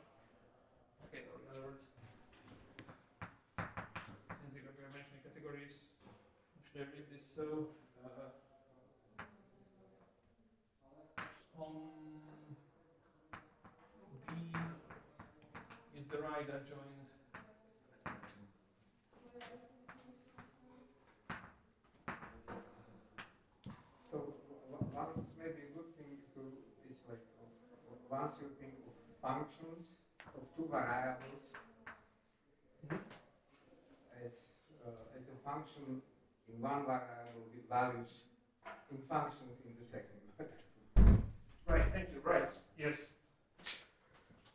or in other words, since we are mentioning categories, should I read this? So B is the right adjoint. So once maybe a good thing to is like once you think of functions of two variables as a function in one variable with values in functions in the second variable. Right, thank you. Right, yes.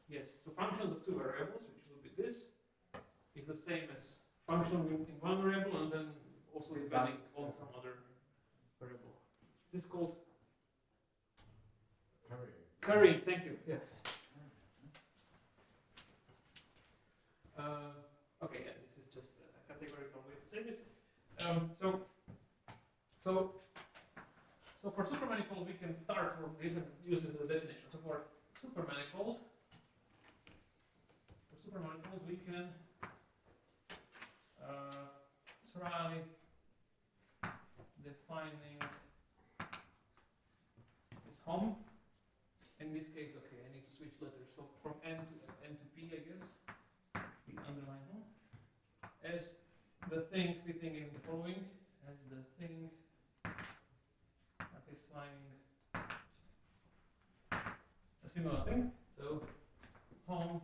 Yes, so functions of two variables, which will be this, is the same as function in one variable and then also depending on some other variable. This is called currying, thank you. Yeah. Okay, yeah, this is just a categorical way to say this. So for supermanifold, we can start from this and use this as a definition. So for supermanifold, we can try defining this home. In this case, okay, I need to switch letters. So from N to P, I guess, we underline home as the thing fitting in the following, as the thing satisfying a similar thing. So home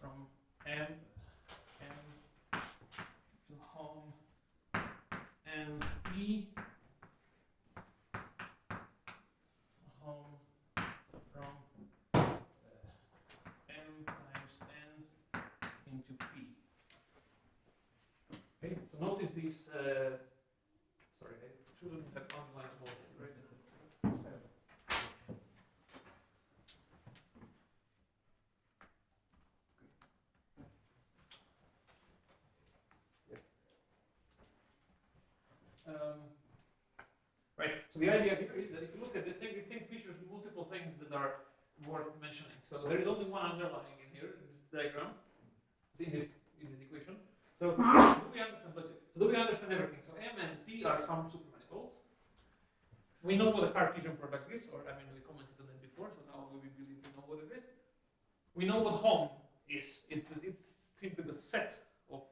from M to home and P, home from M times N into P. Okay, so notice these. Sorry, I shouldn't have underlined all of it, right? Right, so the idea here is that if you look at this thing features multiple things that are worth mentioning. So there is only one underlying in here, in this diagram, in this equation. So do we understand, do we understand everything? So M and P are some supermanifolds. We know what a Cartesian product is, or I mean we commented on it before, so now we believe we know what it is. We know what home is. It's simply the set of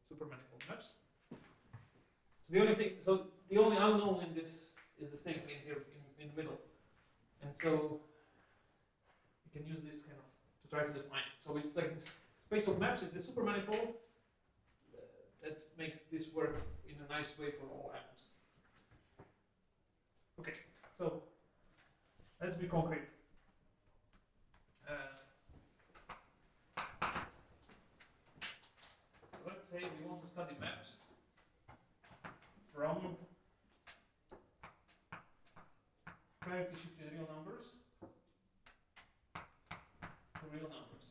supermanifold maps. So the only unknown in this is this thing in here in the middle. And so we can use this kind of to try to define it. So it's like this space of maps is the supermanifold that makes this work in a nice way for all atoms. Okay, so let's be concrete. So let's say we want to study maps from parity shifted real numbers to real numbers.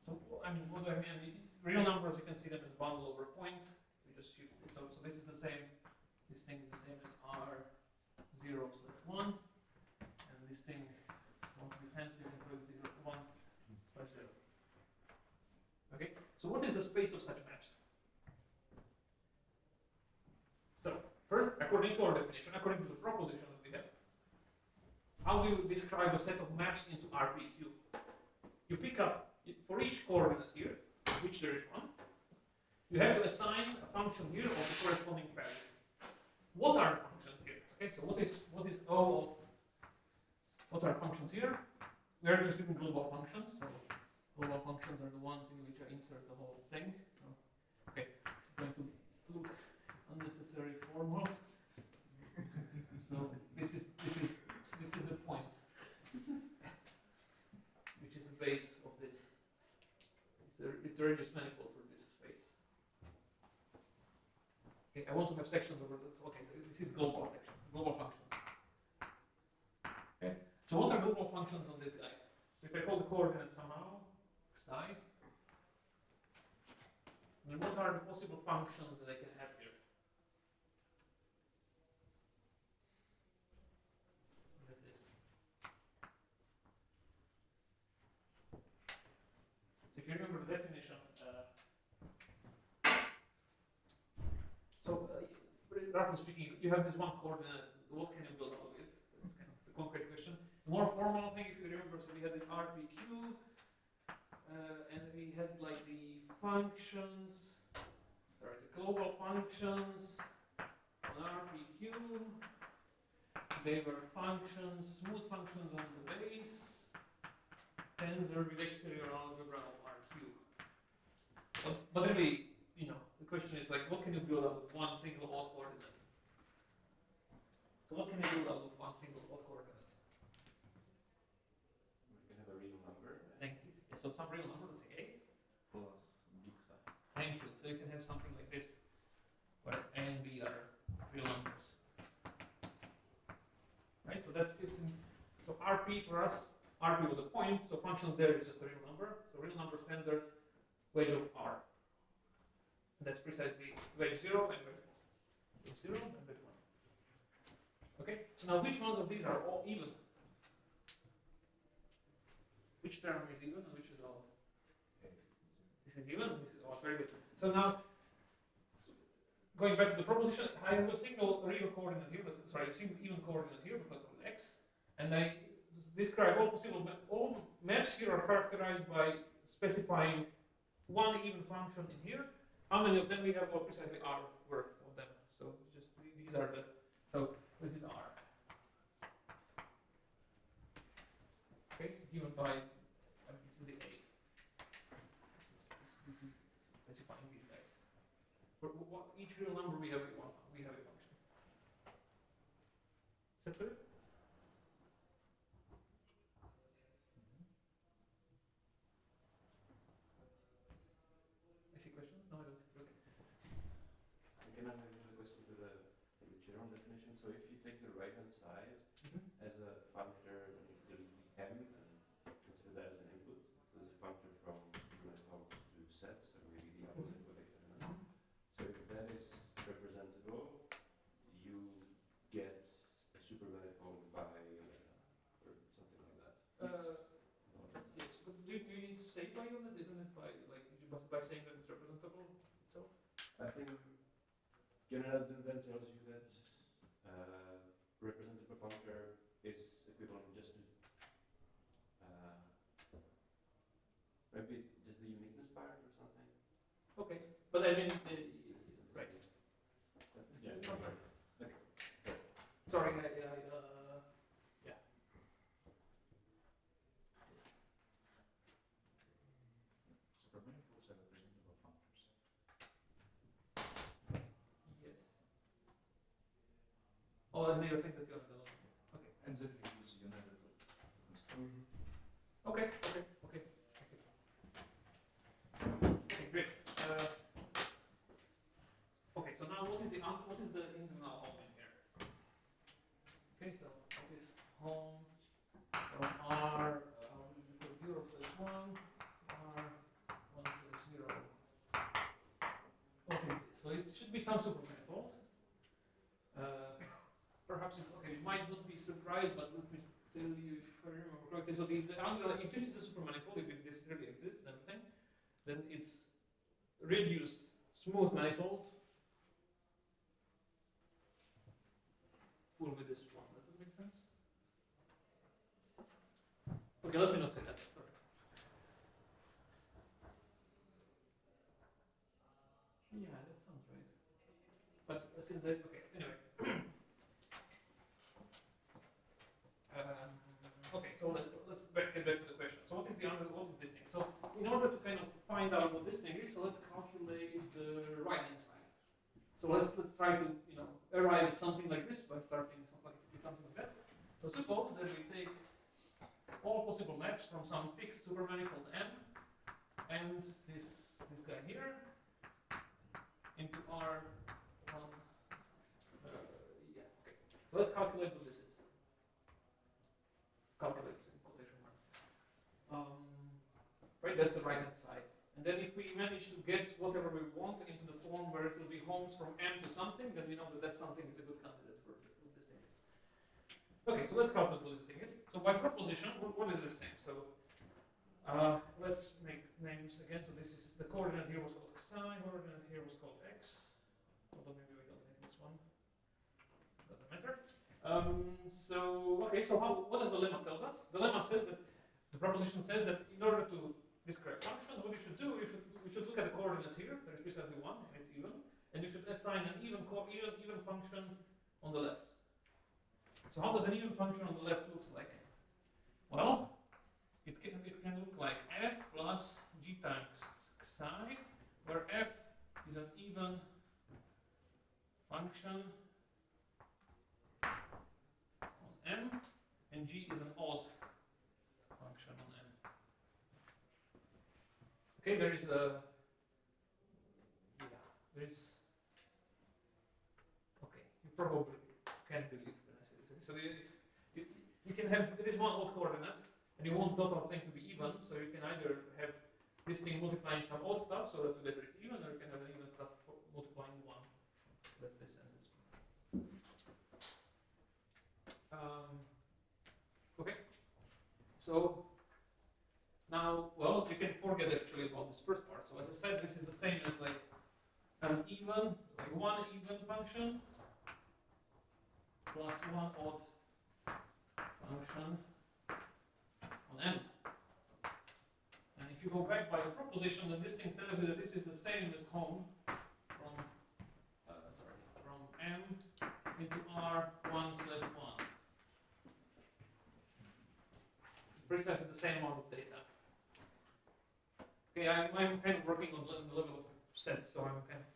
So, I mean, what do I mean? I mean, real numbers, you can see them as bundle over point. We just shift it. So this is the same. This thing is the same as R0/1, and this thing, won't be fancy, we can put 1/0. Okay. So what is the space of such maps? So first, according to our definition, according to the proposition that we have, how do you describe a set of maps into RPQ? You pick up, for each coordinate here, which there is one, you have to assign a function here of the corresponding parity. What are the functions here? Okay, so what is O of, what are functions here? We are interested in global functions, so global functions are the ones in which I insert the whole thing. Okay, it's going to look unnecessary formal. So this is the point, which is the base of this. It's the radius manifold for this space. Okay, I want to have sections over this. Okay, this is global sections, global functions. Okay, so what are global functions on this guy? So if I call the coordinate somehow xi, then what are the possible functions that I can have here? What is this? So if you remember the definition, roughly speaking, you have this one coordinate. What can you build out of it? That's kind of the concrete question. The more formal thing, if you remember, so we had this RPQ, and we had like the functions, sorry, the global functions on RPQ. They were functions, smooth functions on the base, tensor with exterior algebra of RQ. But really, you know, the question is like, what can you build out of one single odd coordinate? So what can you build out of one single odd coordinate? We can have a real number. Thank you. Yeah, so some real number, let's say A. Plus big psi. Thank you. So you can have something like this, where A and B are real numbers. Right, so that fits in. So RP for us, RP was a point, so function there is just a real number. So real number tensor wedge of R. And that's precisely wedge 0 and wedge 1. Wedge 0 and wedge 1. Okay, so now which ones of these are all even? Which term is even and which is odd? This is even, this is odd, very good. So now, going back to the proposition, I have a single real coordinate here, sorry, a single even coordinate here because of x, and I describe all possible, all maps here are characterized by specifying one even function in here. How many of them we have? Well, precisely R worth of them. So just these are the, so this is R. Okay, given by, this is the A. This is specifying these guys. For each real number we have a function. Is that clear? I see questions? No, I don't see. Okay. Can I have a question to the general definition? So if you take the right hand side as a functor, then you delete the m and consider that as an input. So there's a functor from supermanifolds to sets, or maybe the opposite way. I don't know. So if that is representable, you get a supermanifold by or something like that. Yes, but do you need to say by unit? Isn't it by like by saying that it's representable itself? I think Generalised then tells you that representative functor is equivalent just to maybe just the uniqueness part or something. Okay, but I mean, right. Yeah. Okay. Sorry, yeah. Supermanifolds are representable functors. Yes. Oh, and you're saying that's your middle. Okay. And then we use united with construct. Okay. Okay, great. so now what is the internal home in here? Okay, so what is home from R 0/1 R 1/0. Okay, so it should be some supermanifold. Perhaps it's okay. You might not be surprised, but let me tell you if I remember correctly. So if this is a supermanifold, if this really exists and everything, then it's reduced smooth manifold will be this one. Does that make sense? Okay, let me not say that. Correct. Yeah, that sounds right. But since I okay, anyway. Okay, so let's get back to the question. So what is this thing? So in order to kind of find out what this thing is, so let's calculate the right hand side. So let's try to arrive at something like this by starting with something like that. So suppose that we take all possible maps from some fixed supermanifold M and this guy here into R1. Yeah, okay. So let's calculate what this is. Calculate in quotation mark. Right, that's the right hand side. And then if we manage to get whatever we want into the form where it will be homes from M to something, then we know that something is a good candidate for what this thing is. Okay, so let's calculate what this thing is. So by proposition, what is this thing? So let's make names again. So this is the coordinate here was called xi, coordinate here was called x. Although maybe we don't make this one. Doesn't matter. So what does the lemma tells us? The lemma says that the proposition says that in order to describe functions, what you should do, you should look at the coordinates here. There is precisely one, and it's even, and you should assign an even function on the left. So how does an even function on the left look like? Well, it can look like f plus g times xi, where f is an even function on M, and G is an odd function on M. Okay, there is okay, you probably can't believe when I say this. So you can have, there is one odd coordinate, and you want total thing to be even, so you can either have this thing multiplying some odd stuff, so that together it's even, or you can have an even stuff multiplying one. That's this and this one. Okay, so now, well, you can forget actually about this first part. So as I said, this is the same as like an even, like one even function plus one odd function on M. And if you go back by the proposition, then this thing tells you that this is the same as home from M into R1/1. Precisely the same amount of data. Okay, I'm kind of working on the level of sets, so I'm kind of,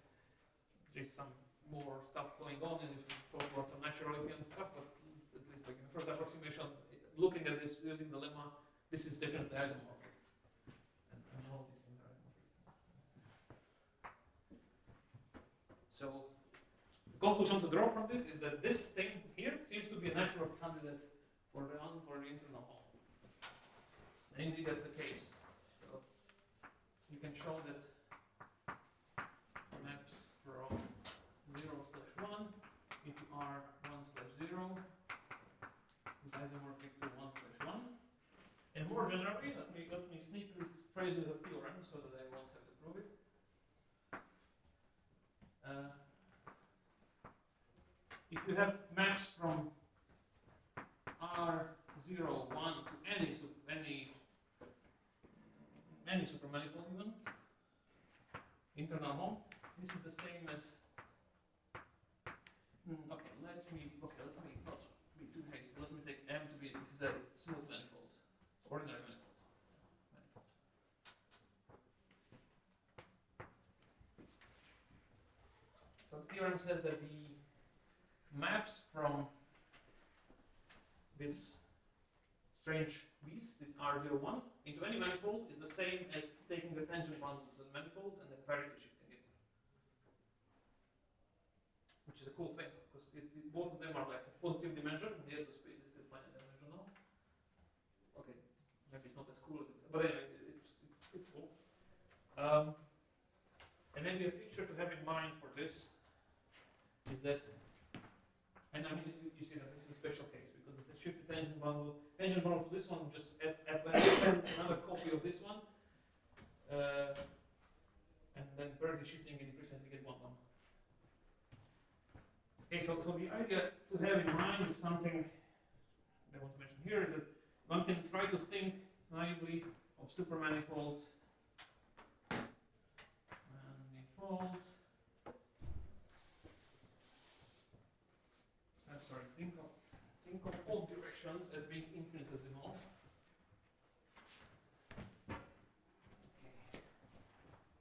there's some more stuff going on, and you should talk about some naturality and stuff, but at least like in the first approximation, looking at this using the lemma, this is definitely isomorphic. And all these things are isomorphic. So the conclusion to draw from this is that this thing here seems to be a natural candidate for the internal home. And indeed that's the case. So you can show that maps from 0/1 into R1/0 is isomorphic to 1/1. And more generally, let me sneak this phrase as a theorem so that I won't have to prove it. If you have maps from R01 to any supermanifold even, internal home, this is the same as okay, let me not be too hasty. Let me take M to be, this is a smooth manifold, ordinary manifold. So the theorem says that the maps from this strange beast, this R01, into any manifold is the same as taking the tangent bundle to the manifold and then parity shifting it. is a cool thing because both of them are like a positive dimension, and yet the space is still finite dimensional. Okay, maybe it's not as cool as it, but anyway, it's cool. And maybe a picture to have in mind for this is that, and I mean, you see that this is a special case because the shifted tangent bundle to this one, just add another copy of this one, and then parity shifting and decreasing to get one. Okay, so the idea to have in mind is something I want to mention here is that one can try to think naively of supermanifolds. I'm sorry, think of all directions as being infinitesimal. Okay.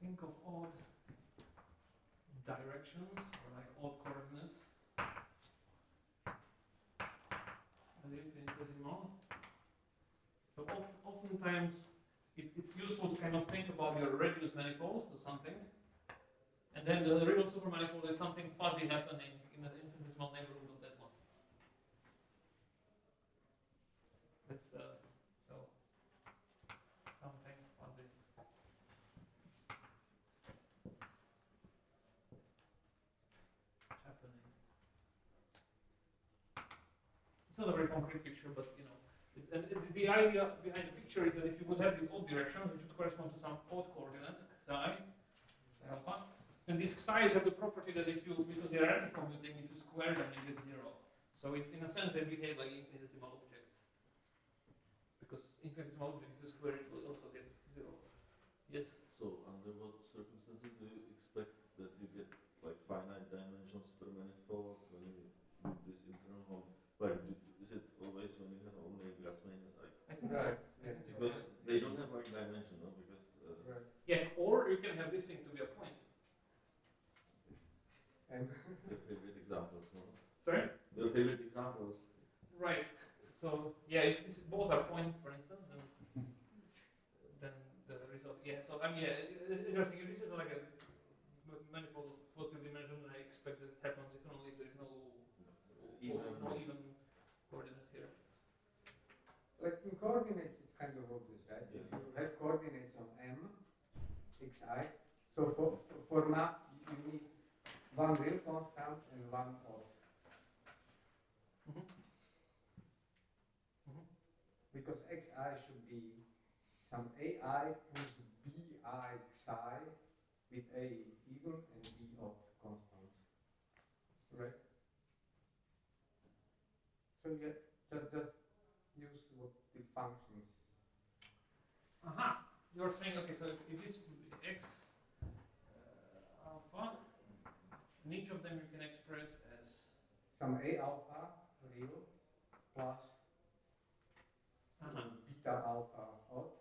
Think of odd directions, or like odd coordinates, as infinitesimal. So oftentimes it's useful to kind of think about your reduced manifold or something. And then the real supermanifold is something fuzzy happening in the infinitesimal neighborhood of that one. That's so something fuzzy. Happening. It's not a very concrete picture, but you know, the idea behind the picture is that if you would have these odd directions, which would correspond to some odd coordinates, psi, alpha. And these psi's have the property that if you, because they are anti-commuting, if you square them, you get 0. So in a sense, they behave like infinitesimal objects. Because infinitesimal object, if you square it, will also get 0. Yes? So under what circumstances do you expect that you get like finite dimensional supermanifold when you do this internal home? Like, is it always when you have only a Grassmann? Like, I think so. Yeah. because they don't have like dimension, no? Because Right. Yeah, or you can have this thing to be a point. And your favorite examples, no? Sorry? Your favorite examples. Right. So yeah, if this both are points, for instance, then the result. Yeah. So I mean, yeah, interesting. If this is like a manifold of positive dimension, I expect that it happens if only there is no even coordinate here. like in coordinates, it's kind of obvious, right? Yeah. If you have coordinates on M, xi, so for map, you need one real constant and one odd. Because xi should be some ai plus bi xi with a even and b odd constants. Right? So you just use what the functions. Aha! You're saying, okay, so if this would be x alpha, and each of them you can express as Some a alpha real plus beta alpha odd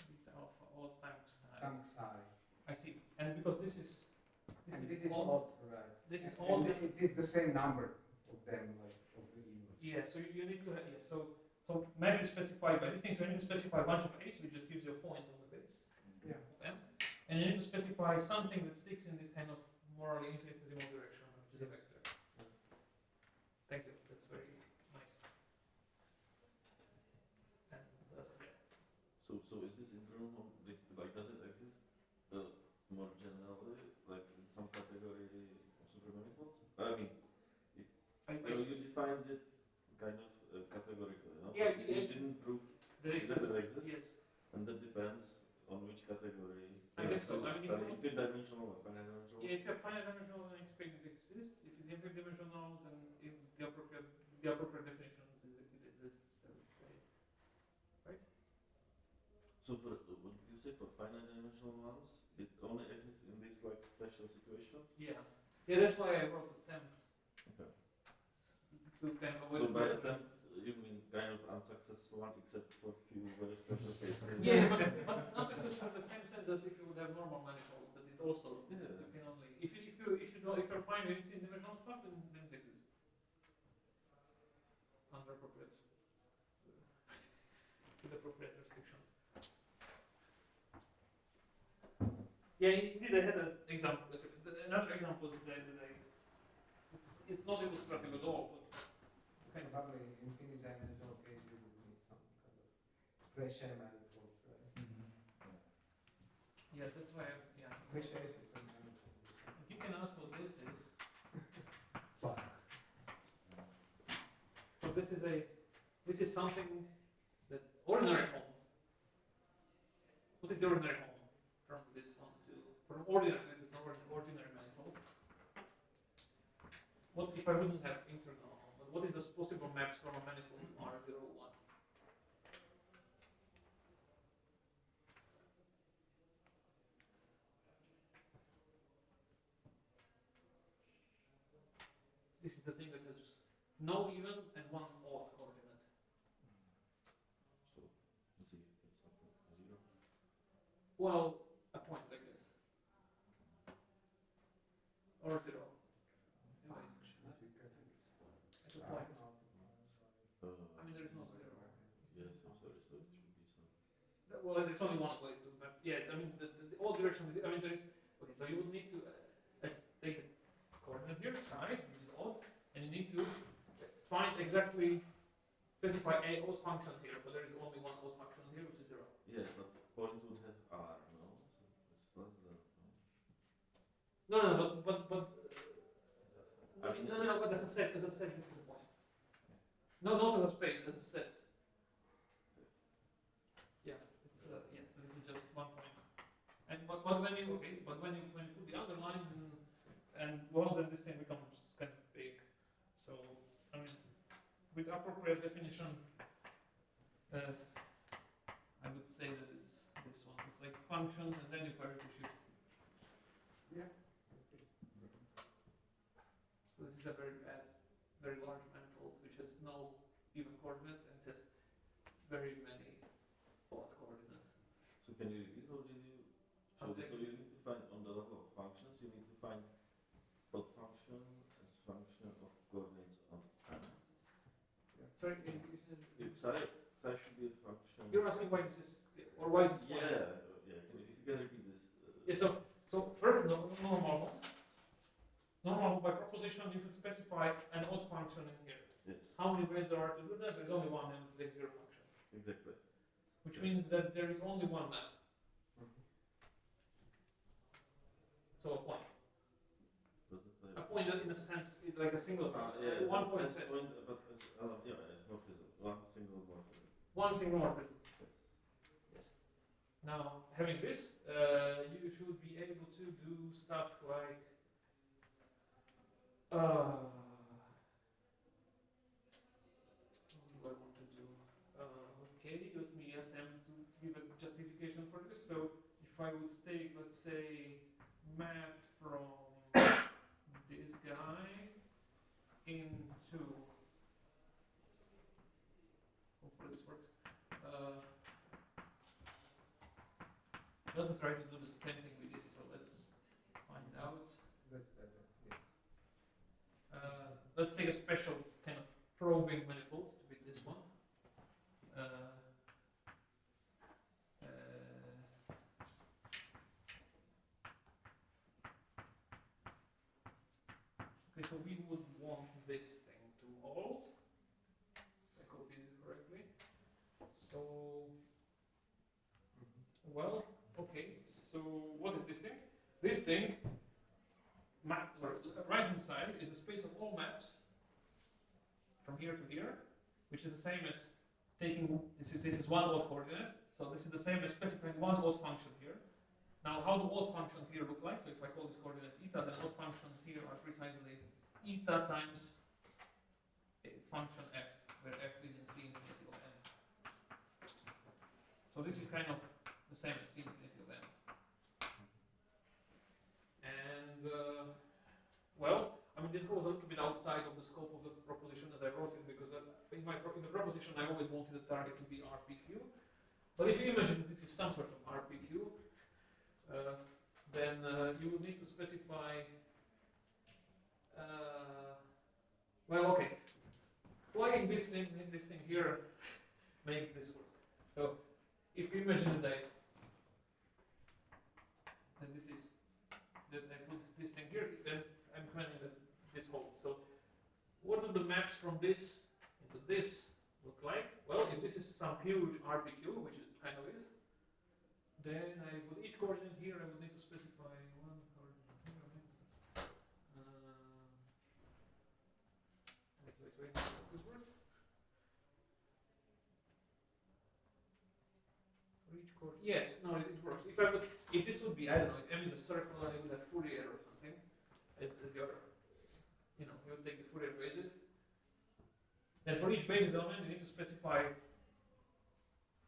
beta alpha odd times psi. times psi. I see. And because this is odd, right? This is And odd. it is the same number of them, like of the evens. Yeah, so you need to have, yeah, so maybe specify by this thing, so you need to specify a bunch of a's, which just gives you a point on the base Yeah. of m. And you need to specify something that sticks in this kind of morally infinitesimal direction, which is a vector. Thank you, that's very nice. And yeah. So is this internal home, like does it exist more generally, like in some category of supermanifolds? I mean, you defined it kind of categorically, no? Yeah, you didn't prove that that it exists, yes. and that depends on which category. I guess so. I mean, If it's dimensional or finite dimensional. Yeah, if you're finite dimensional, then expect it exists. If it's infinite dimensional, then if the appropriate definition it exists. I would say, right? So for what did you say for finite dimensional ones, it only exists in these like special situations? Yeah. Yeah, that's why I wrote attempt. Okay. To kind of So avoid by this. attempt you mean kind of unsuccessful one, except for few very special cases. Yeah, but unsuccessful in the same sense as if you would have normal manifolds, that it also Yeah. you can only if you're fine with infinite dimensional stuff, then it exists under appropriate with appropriate restrictions. Yeah, indeed, I had an example. Another example that I Frechet manifold, right? Yeah, that's why. Frechet is a manifold. You can ask what this is. But So this is something that ordinary home. What is the ordinary home from this one to from ordinary? This is not ordinary manifold. What if I wouldn't have internal home? But what is the possible maps from a manifold to R01? This is the thing that has no even and one odd coordinate. So, let's see, it's something 0. Well, a point like this. Or 0. Anyway, it's a point. I mean, there is no 0. Yes, I'm sorry, so it should be some. Well, there's only one way to map. Yeah, I mean, the all direction is. I mean, there is. Okay, so you would need to take the coordinate here, psi, which is odd, and you need to find exactly specify a odd function here, but there is only one odd function here, which is 0. Yes, but point would have R, no? So it's not that. No, but. I mean, No, but as I said, this is a point. No, not as a space, as a set. Yeah, it's yeah. So this is just one point. And but when you put the underline and well, then this thing becomes kind of big. So I mean, with appropriate definition, I would say that it's this one. It's like functions and then you parity shift. Yeah. So this is a very bad, very large manifold which has no even coordinates and has very many odd coordinates. So can you repeat how did you? So you need to find on the level of functions. You need to find odd function as function of coordinates on n. Sorry, Psi should be a function. you're asking why this is or why is it? Yeah. If you can repeat this. Yeah. So first, normal. Normal by proposition, you should specify an odd function in here. Yes. How many ways there are to do that? There's only one and the zero function. Exactly. Which means that there is only one map. So a point. A point in a sense, is like a single one point set. Point, but as, as morphism. One single morphism. One single morphism. Yes. Yes. Now, having this, you should be able to do stuff like what do I want to do? Okay, let me attempt to give a justification for this. So, if I would take, let's say, map from this guy into, hopefully this works. Let me try to do the same thing we did. So let's find out. That's better, yes. Let's take a special kind of probing manifold to be this one. Okay, so we would want this thing to hold. If I copied it correctly. So, well, okay. So what is this thing? This thing. Right hand side is the space of all maps from here to here, which is the same as taking this is one odd coordinate. So this is the same as specifying one odd function here. Now, how do odd functions here look like? So if I call this coordinate eta, then odd functions here are precisely eta times a function f, where f is in c infinity of n. So this is kind of the same as c infinity of n. And well, I mean, this goes a little bit outside of the scope of the proposition as I wrote it, because in the proposition I always wanted the target to be RPQ. But if you imagine this is some sort of RPQ, then you would need to specify. Well, okay. Plugging this thing here makes this work. So if you imagine the date, then this is that I put this thing here, then I'm claiming that this holds. So what do the maps from this into this look like? Well, well, if this is some huge RPQ, which it kind of is, then I would each coordinate here I would need to specify one coordinate here. Wait, does this work? For each coordinate. Yes, no, it works. If this would be, I don't know, if M is a circle, I would have Fourier or something as the other. You know, you would take the Fourier basis. Then for each basis element, you need to specify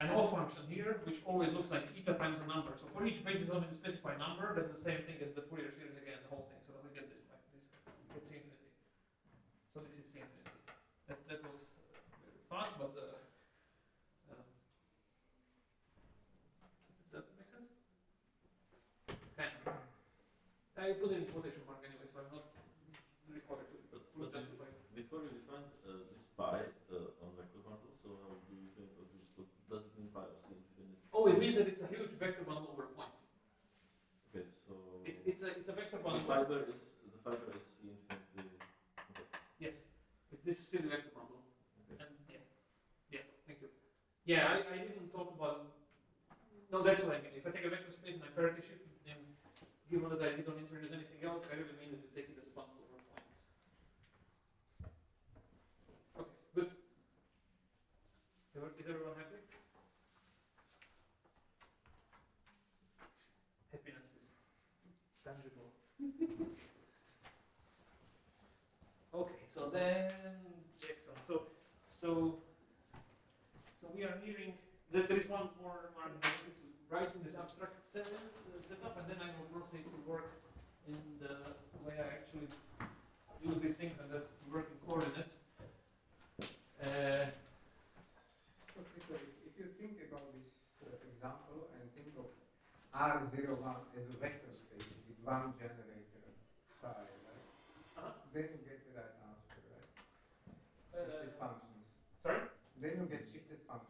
an odd function here, which always looks like eta times a number. So for each basis element, you specify a number. That's the same thing as the Fourier series again, the whole thing. So that we get this back. This gets infinity. So this is infinity. That was very fast, but does that make sense? Kind of. I put in quotation mark anyway, so I'm not required to justify. Before you define this pi on vector bundle, so how do you think of this? What does it mean pi of C infinity? Oh, it means that it's a huge vector bundle over a point. Okay, so It's a vector the bundle. fiber is C infinity. Okay. Yes, this is still a vector bundle. Okay. And yeah, thank you. Yeah, I didn't talk about. No, that's what I mean. If I take a vector space and I parity shift, then given that I don't introduce anything else, I really mean that you take it as a bundle over a point. Okay, good. Is everyone happy? Happiness is tangible. Okay, so then excellent. So we are nearing. There is one more remark I wanted to write in this abstract setup, and then I will proceed to work in the way I actually use these things, and that's working coordinates. If you think about this example and think of R01 as a vector space with one generator psi, right? Then you get the right answer, right? Shifted functions. Sorry? Then you get shifted functions.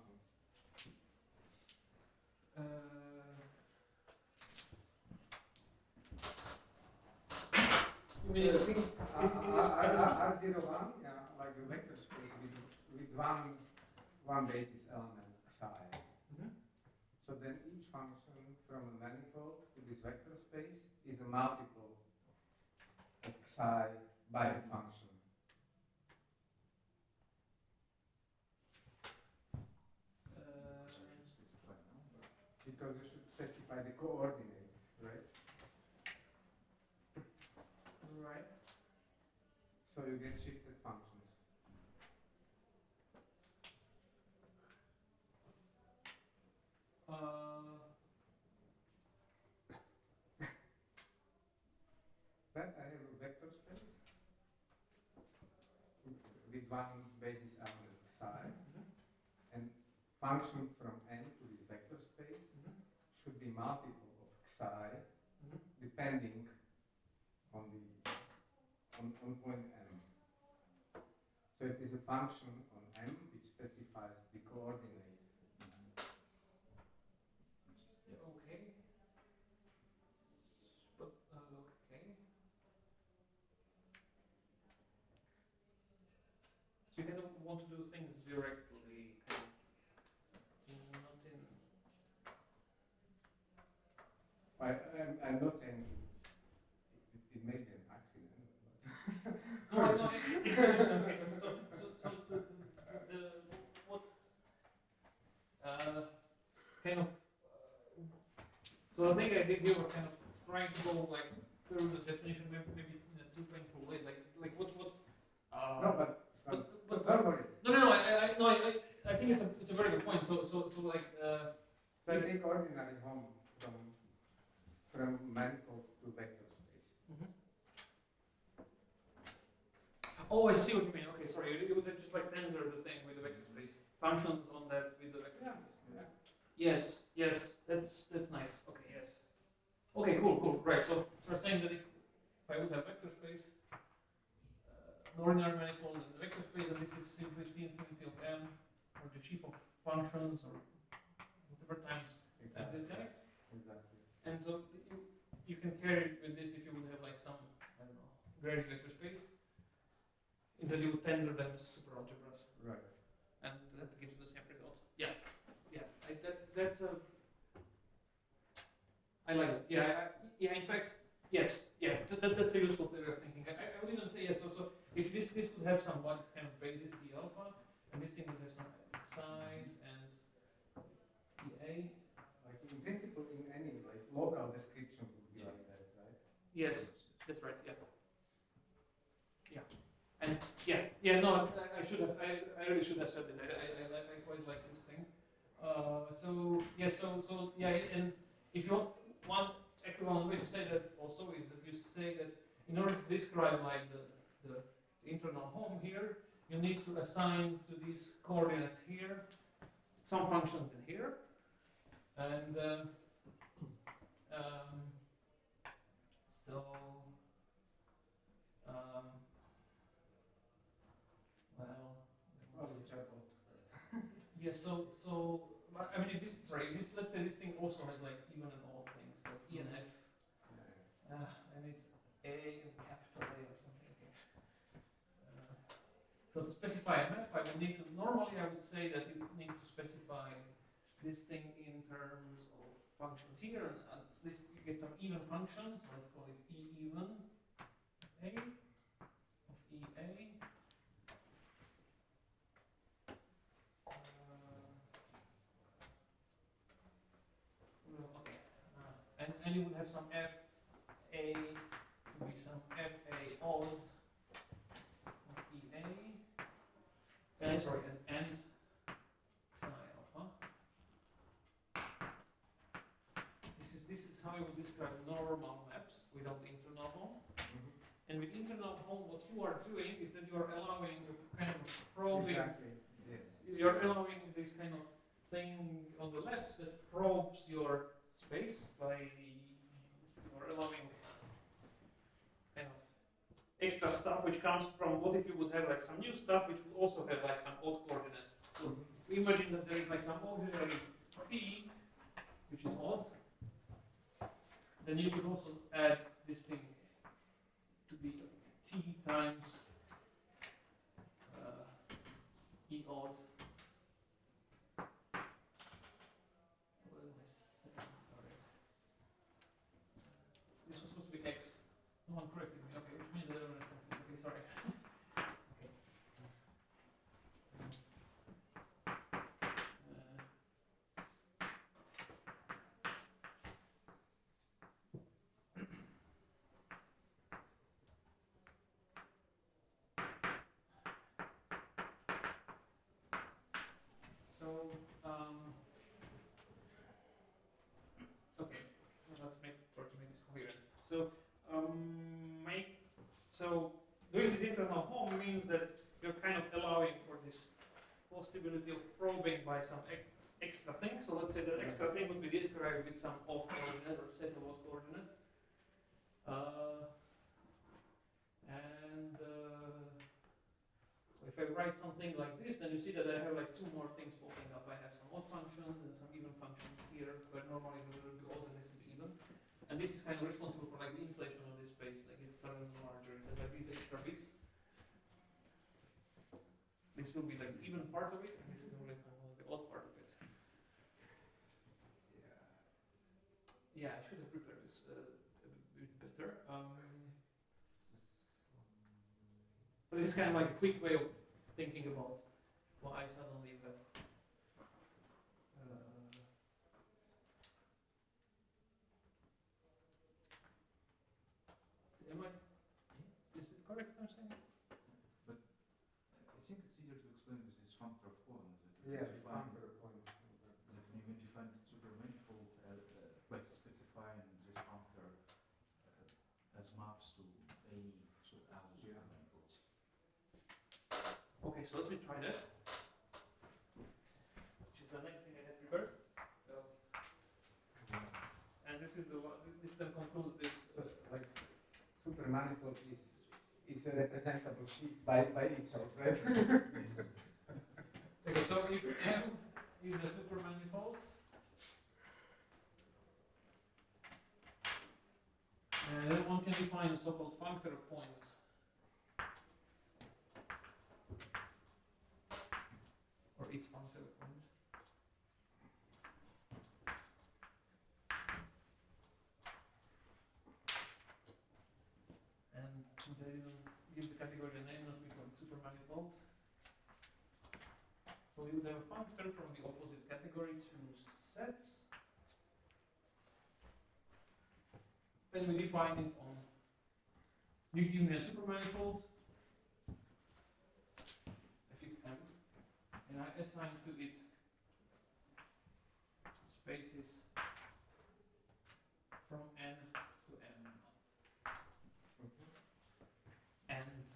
You mean think R01? R01, yeah, like a vector space with one basis element psi. So then each function from a manifold to this vector space is a multiple of psi by a function. Because you should specify the coordinate, right? Right. So you get shifted functions. Then I have a vector space with one basis element psi, and function from n to this vector space should be multiple of psi, depending on point m. So it is a function on m which specifies the coordinate. Okay. But okay. So you kind of want to do things directly, not in. I'm not saying it may be an accident. No, so the what kind of so the thing I did here was kind of trying to go like through the definition maybe in a too painful way, like what's No, but don't worry. No, I think it's a very good point. So like So I think ordinary home from manifold to vector space. Oh, I see what you mean. Okay, sorry. You would just like tensor the thing with the vector space. Functions on that with the vector space. Yeah. Yes, that's nice. Okay, yes. Okay, cool. Right. So we're saying that if I would have vector space, an ordinary manifold in the vector space, and this is simply C infinity of m, or the chief of functions, or whatever times this guy. Exactly. And so you can carry it with this if you would have like some, I don't know, gradient vector space. Instead you would tensor them as super algebras. Right. And that gives you the same result. that's a. I like it. Yeah. In fact, yes. Yeah. That's a useful way of thinking. I would even say yes. So if this would have some one kind of basis d alpha, and this thing would have some size and dA. Like in principle, in any like local description would be Yeah. like that, right? Yes, that's right. Yeah. Yeah. And yeah. No, I should have. I really should have said it. I quite like this thing. So yeah. And if you want one equivalent way to say that also is that you say that in order to describe like the internal home here, you need to assign to these coordinates here some functions in here, and so well. Also chatbot. Yeah, so I mean, if this, sorry, if this, let's say this thing also has like even and odd things, like E and F, and it's A and capital A or something. Okay. So to specify a map, I would need to, normally I would say that you need to specify this thing in terms of functions here, and so this, you get some even functions, so let's call it E even A of EA. And you would have some FA to be some FA odd of EA. Sorry, and psi alpha. This is how you would describe normal maps without internal home. And with internal home, what you are doing is that you are allowing the kind of probing. Exactly. Yes. You're allowing this kind of thing on the left that probes your space by you're allowing kind of extra stuff which comes from what if you would have like some new stuff which would also have like some odd coordinates. So we imagine that there is like some auxiliary p which is odd. Then you could also add this thing to be t times e odd. This was supposed to be x. No one corrected me. Okay, which means that everyone is confused. Okay, sorry. Okay, well, let's try to make this coherent. So doing this internal home means that you're kind of allowing for this possibility of probing by some extra thing. So let's say that extra thing would be described with some odd coordinate or set of odd coordinates. So if I write something like this, then you see that I have like two more things popping up. I have some odd functions and some even functions here, where normally it will be odd and this will be even. And this is kind of responsible for like the inflation of this space. Like it's suddenly larger. It has like these extra bits. This will be like the even part of it, and this is like the odd part of it. Yeah, I should have prepared this a bit better. But this is kind of like a quick way of thinking about why suddenly you have. Is it correct what I'm saying? But I think it's easier to explain this as functor of points. Yeah, functor points. That you can define supermanifold by specifying this functor as maps to any other supermanifolds. Okay, so let me try that. Which is the next thing I have prepared. So, and this is the one. This then concludes this. So like supermanifolds is a representable sheet by itself, right? Okay, so if M is a supermanifold, then one can define a so-called functor of points. Or its functor of points. Since I didn't give the category a name, not we call it supermanifold. So we would have a functor from the opposite category to sets. Then we define it on, you give me a supermanifold, a fixed M, and I assign to it spaces from N to M. And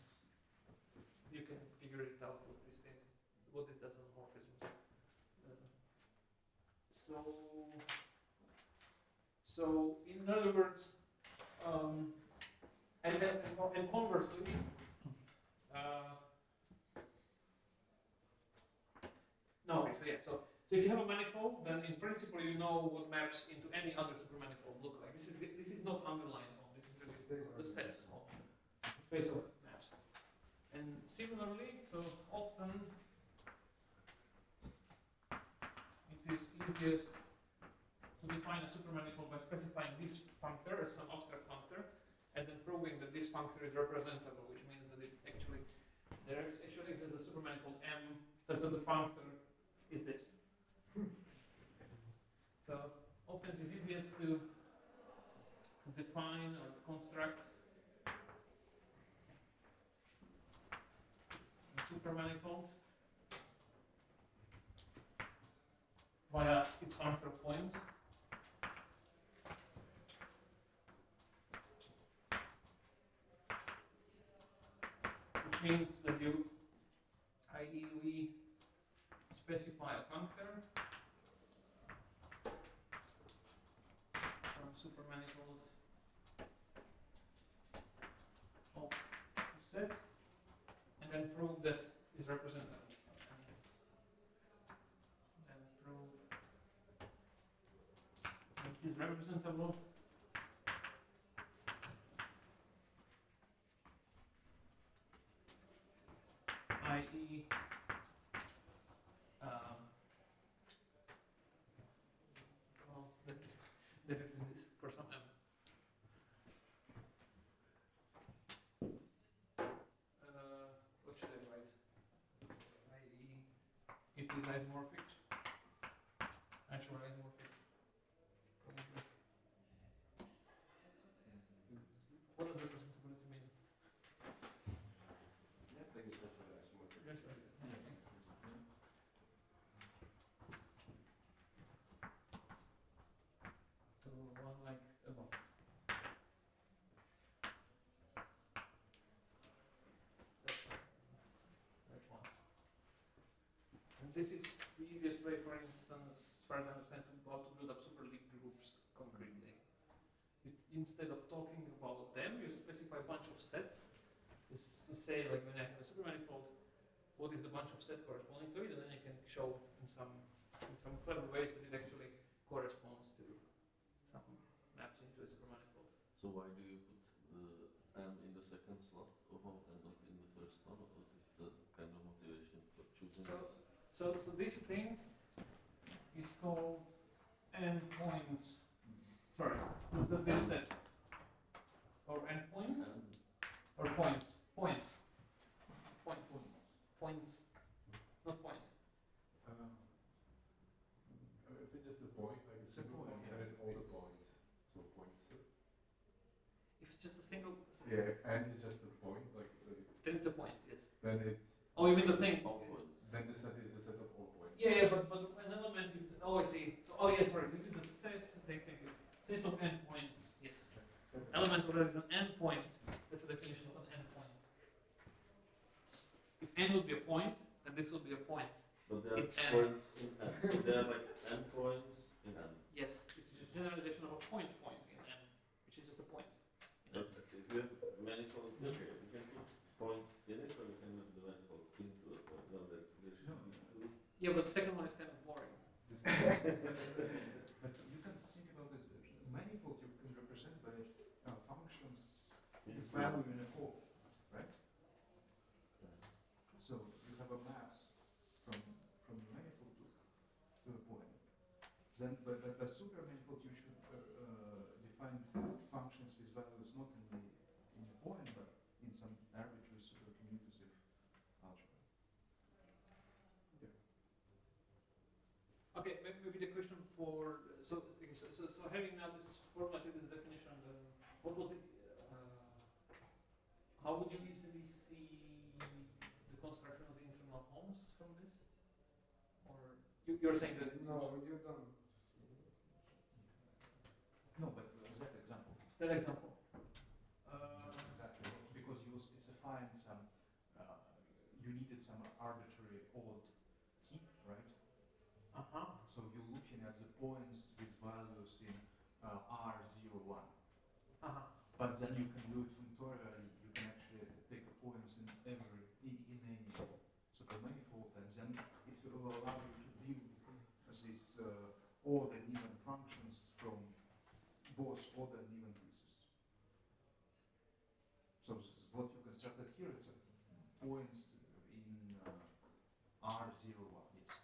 you can figure it out what this does on morphisms. So in other words, and conversely, no, okay, so yeah, so if you have a manifold, then in principle you know what maps into any other supermanifold look like. This is not underlined on. This is really the set of space of maps. And similarly, so often it is easiest to define a supermanifold by specifying this functor as some abstract functor, and then proving that this functor is representable, which means that it actually exists as a supermanifold M, such that the functor is this. So often it is easiest to define or construct a supermanifold via its functor points. Which means that you, i.e. we specify a functor from supermanifold of set, and then prove that is representable. And prove that it is representable i.e. Well, that it is this for some M. What should I write? I.e. it is isomorphic. Actual isomorphic. Probably. What does representability mean? Yeah, I think it's actually isomorphic. Yes, right. To one like above. That's one. And this is the easiest way, for instance, as far as I understand, how to build up super Lie groups concretely. Instead of talking about them, you specify a bunch of sets. Is to say, like, when I have a supermanifold, what is the bunch of set corresponding to it, and then you can show in some clever ways that it actually corresponds to some maps into a supermanifold. So why do you put the M in the second slot and not in the first one? What is the kind of motivation for choosing this? So this thing is called endpoints. Sorry, this set. Or endpoints? Or points. Points. Not point. If it's just a point, like a simple one, then it's all the points. So points. If it's just a single. Yeah, if n is just a point, like Then it's a point, yes. then it's Oh, you mean the thing? All points. then the set is the set of all points. Yeah, but an element. Oh, I see. So, oh, yes, sorry. This is the set. Thank you. Set of endpoints. Yes. Element where there is an endpoint. That's the definition of an endpoint. If n would be a point, then this would be a point. But there are In N. points in N. So there are like endpoints in N. Yes, it's a generalization of a point in n, which is just a point. But if you have manifold, okay, you can put point in it, or you can put the manifold into a point. No, there should be two. Yeah, but the second one is kind of boring. But you can think about this. Manifold you can represent by functions its value in a whole, right? So you have a maps from the manifold to a point. Then, but the supermanifold you should define functions with values not in the point but in Okay, so having now this formatted this definition, what was it? How would you easily see the construction of the internal homes from this? Or you're saying that it's No, you don't. No, but that example. that example. Exactly, because you specified some, you needed some arbitrary odd t, right? So you're looking at the points with values in R01. But then you can do it functorially. You can actually take the points in any supermanifold, and then it will allow you to build these odd and even functions from both odd and even pieces. So this is what you constructed here. It's points in R01. Yes.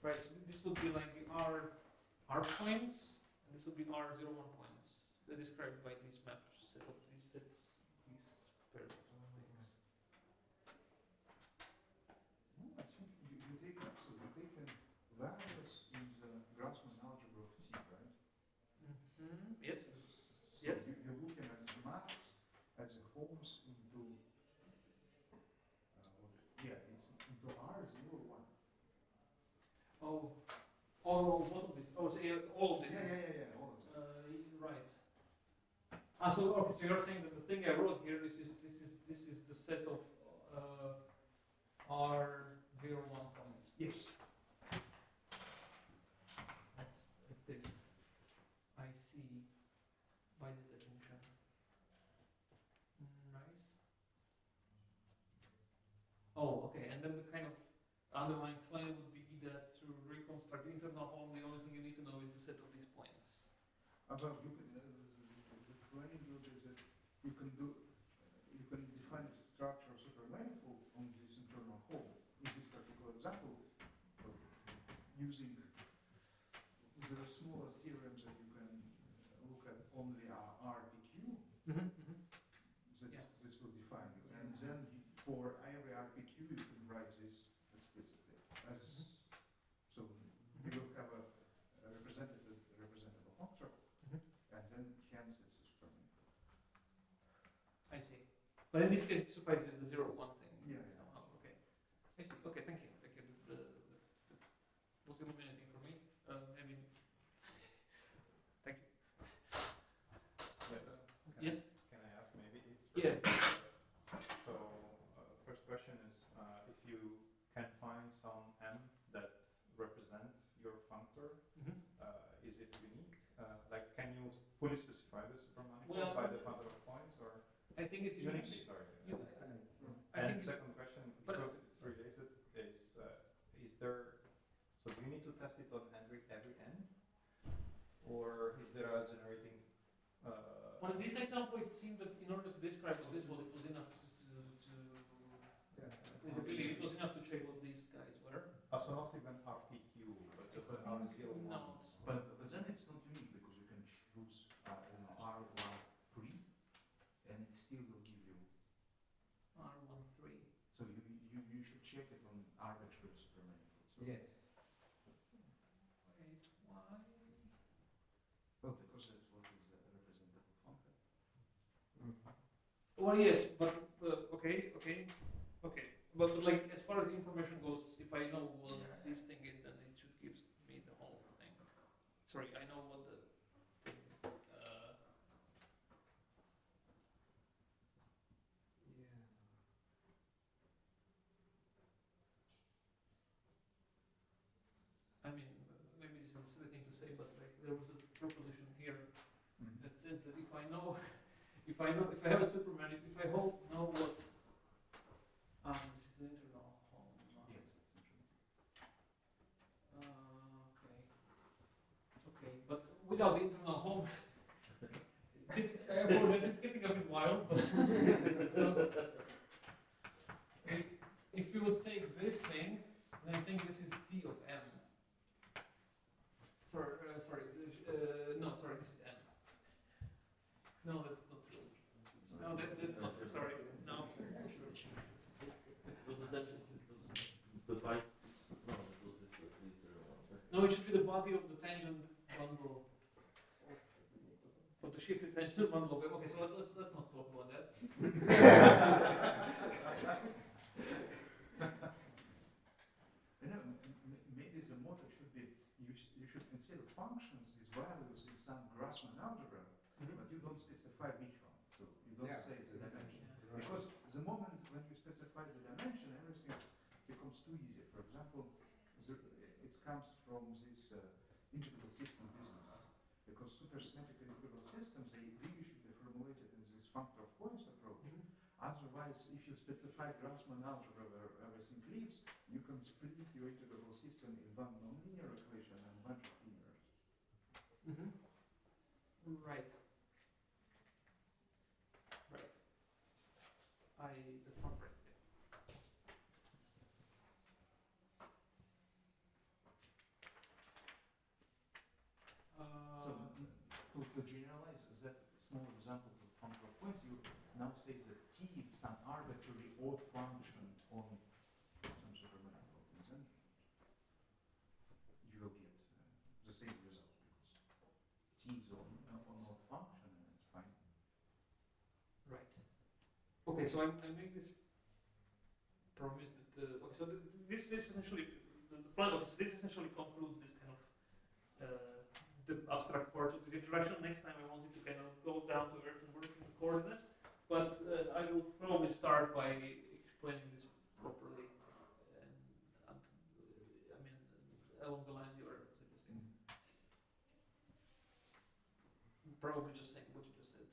Right. So this would be like the R points, and this would be R01 points. They're described by these maps, set of these sets, these pairs of things. I think you take values in the Grassmann algebra of T, right? Yes. So Yes. you're looking at the maps, at the homes into it's into R01. Oh, both of these. Oh, so all of this. Yeah, all of them. Right. So okay, so you're saying that the thing I wrote here, this is the set of R01 points. Yes. That's this. I see by this definition. Nice. Oh, okay. And then the kind of underlying claim would be that to reconstruct the internal home, the only thing you need to know is the set of these points. Well, you can the claim is that you can define the structure of supermanifold on this internal home. In this particular example, using the smallest theorems that you can look at only are RPQ. This will define it. And then for every RPQ you can write this explicitly. So you will have a representative functor, and then hence it's a supermanifold. I see. But in this case, it suffices the 0, 1 thing. Yeah. Oh, okay. I see. Okay, thank you. Thank you. Was illuminating for me. Maybe. Thank you. Yes. Can I ask maybe? Yeah. So, first question is, if you can find some M that represents your functor, is it unique? Like, can you fully specify the supermanifold by the functor of points, or I think it's unique. sorry. I And think second question, because it's related, is there? So do you need to test it on every n, or is there a generating? Well, in this example, it seemed that in order to describe all this, it was enough it was enough to check what these guys were. So not even RPQ, but just an R01. No. But then it's not unique because you can choose R1 free, and it still will give you. R13. So you should check it on arbitrary supermanifolds. So Yes. Wait, why? Well, because that's what is the representative functor. Well, yes, but okay. But like as far as the information goes, if I know what this thing is, then it should give me the whole thing. Sorry, I know what the thing. I mean, maybe this is a silly thing to say, but like there was a proposition here that said that if I have a Superman, if I know what, this is the internal home. Yes, it's interesting. Okay, but without the internal home, I apologize, it's getting a bit wild, but so, if you would take this thing, and I think this is T of M. Sorry, this is M. No, that's not true. No, that's not true, sorry. No. It was the byte. No, it was the liter one. No, it should be the body of the shift attention one local. Okay, so let's not talk about that. Maybe the motto should be you should consider functions with values in some Grassmann algebra, but you don't specify which one. So you don't say the dimension. Yeah. Because the moment when you specify the dimension, everything becomes too easy. For example, it comes from this integral system business. Because supersymmetric integral systems, they really should be formulated in this factor of points approach. Otherwise, if you specify Grassmann algebra where everything lives, you can split your integral system in one nonlinear equation and a bunch of linears. Right. Right. That sounds right. To generalize that small example of functor of points, you now say that t is some arbitrary odd function on some supermanifold, and then you will get the same result because t is on odd function and it's fine. Right. Okay, so I make this promise that okay, so this essentially the plan. Okay, so this essentially concludes this kind of the abstract part of this introduction. Next time I wanted to kind of go down to earth and work with the coordinates, but I will probably start by explaining this properly, and I mean along the lines you are suggesting. Probably just saying what you just said.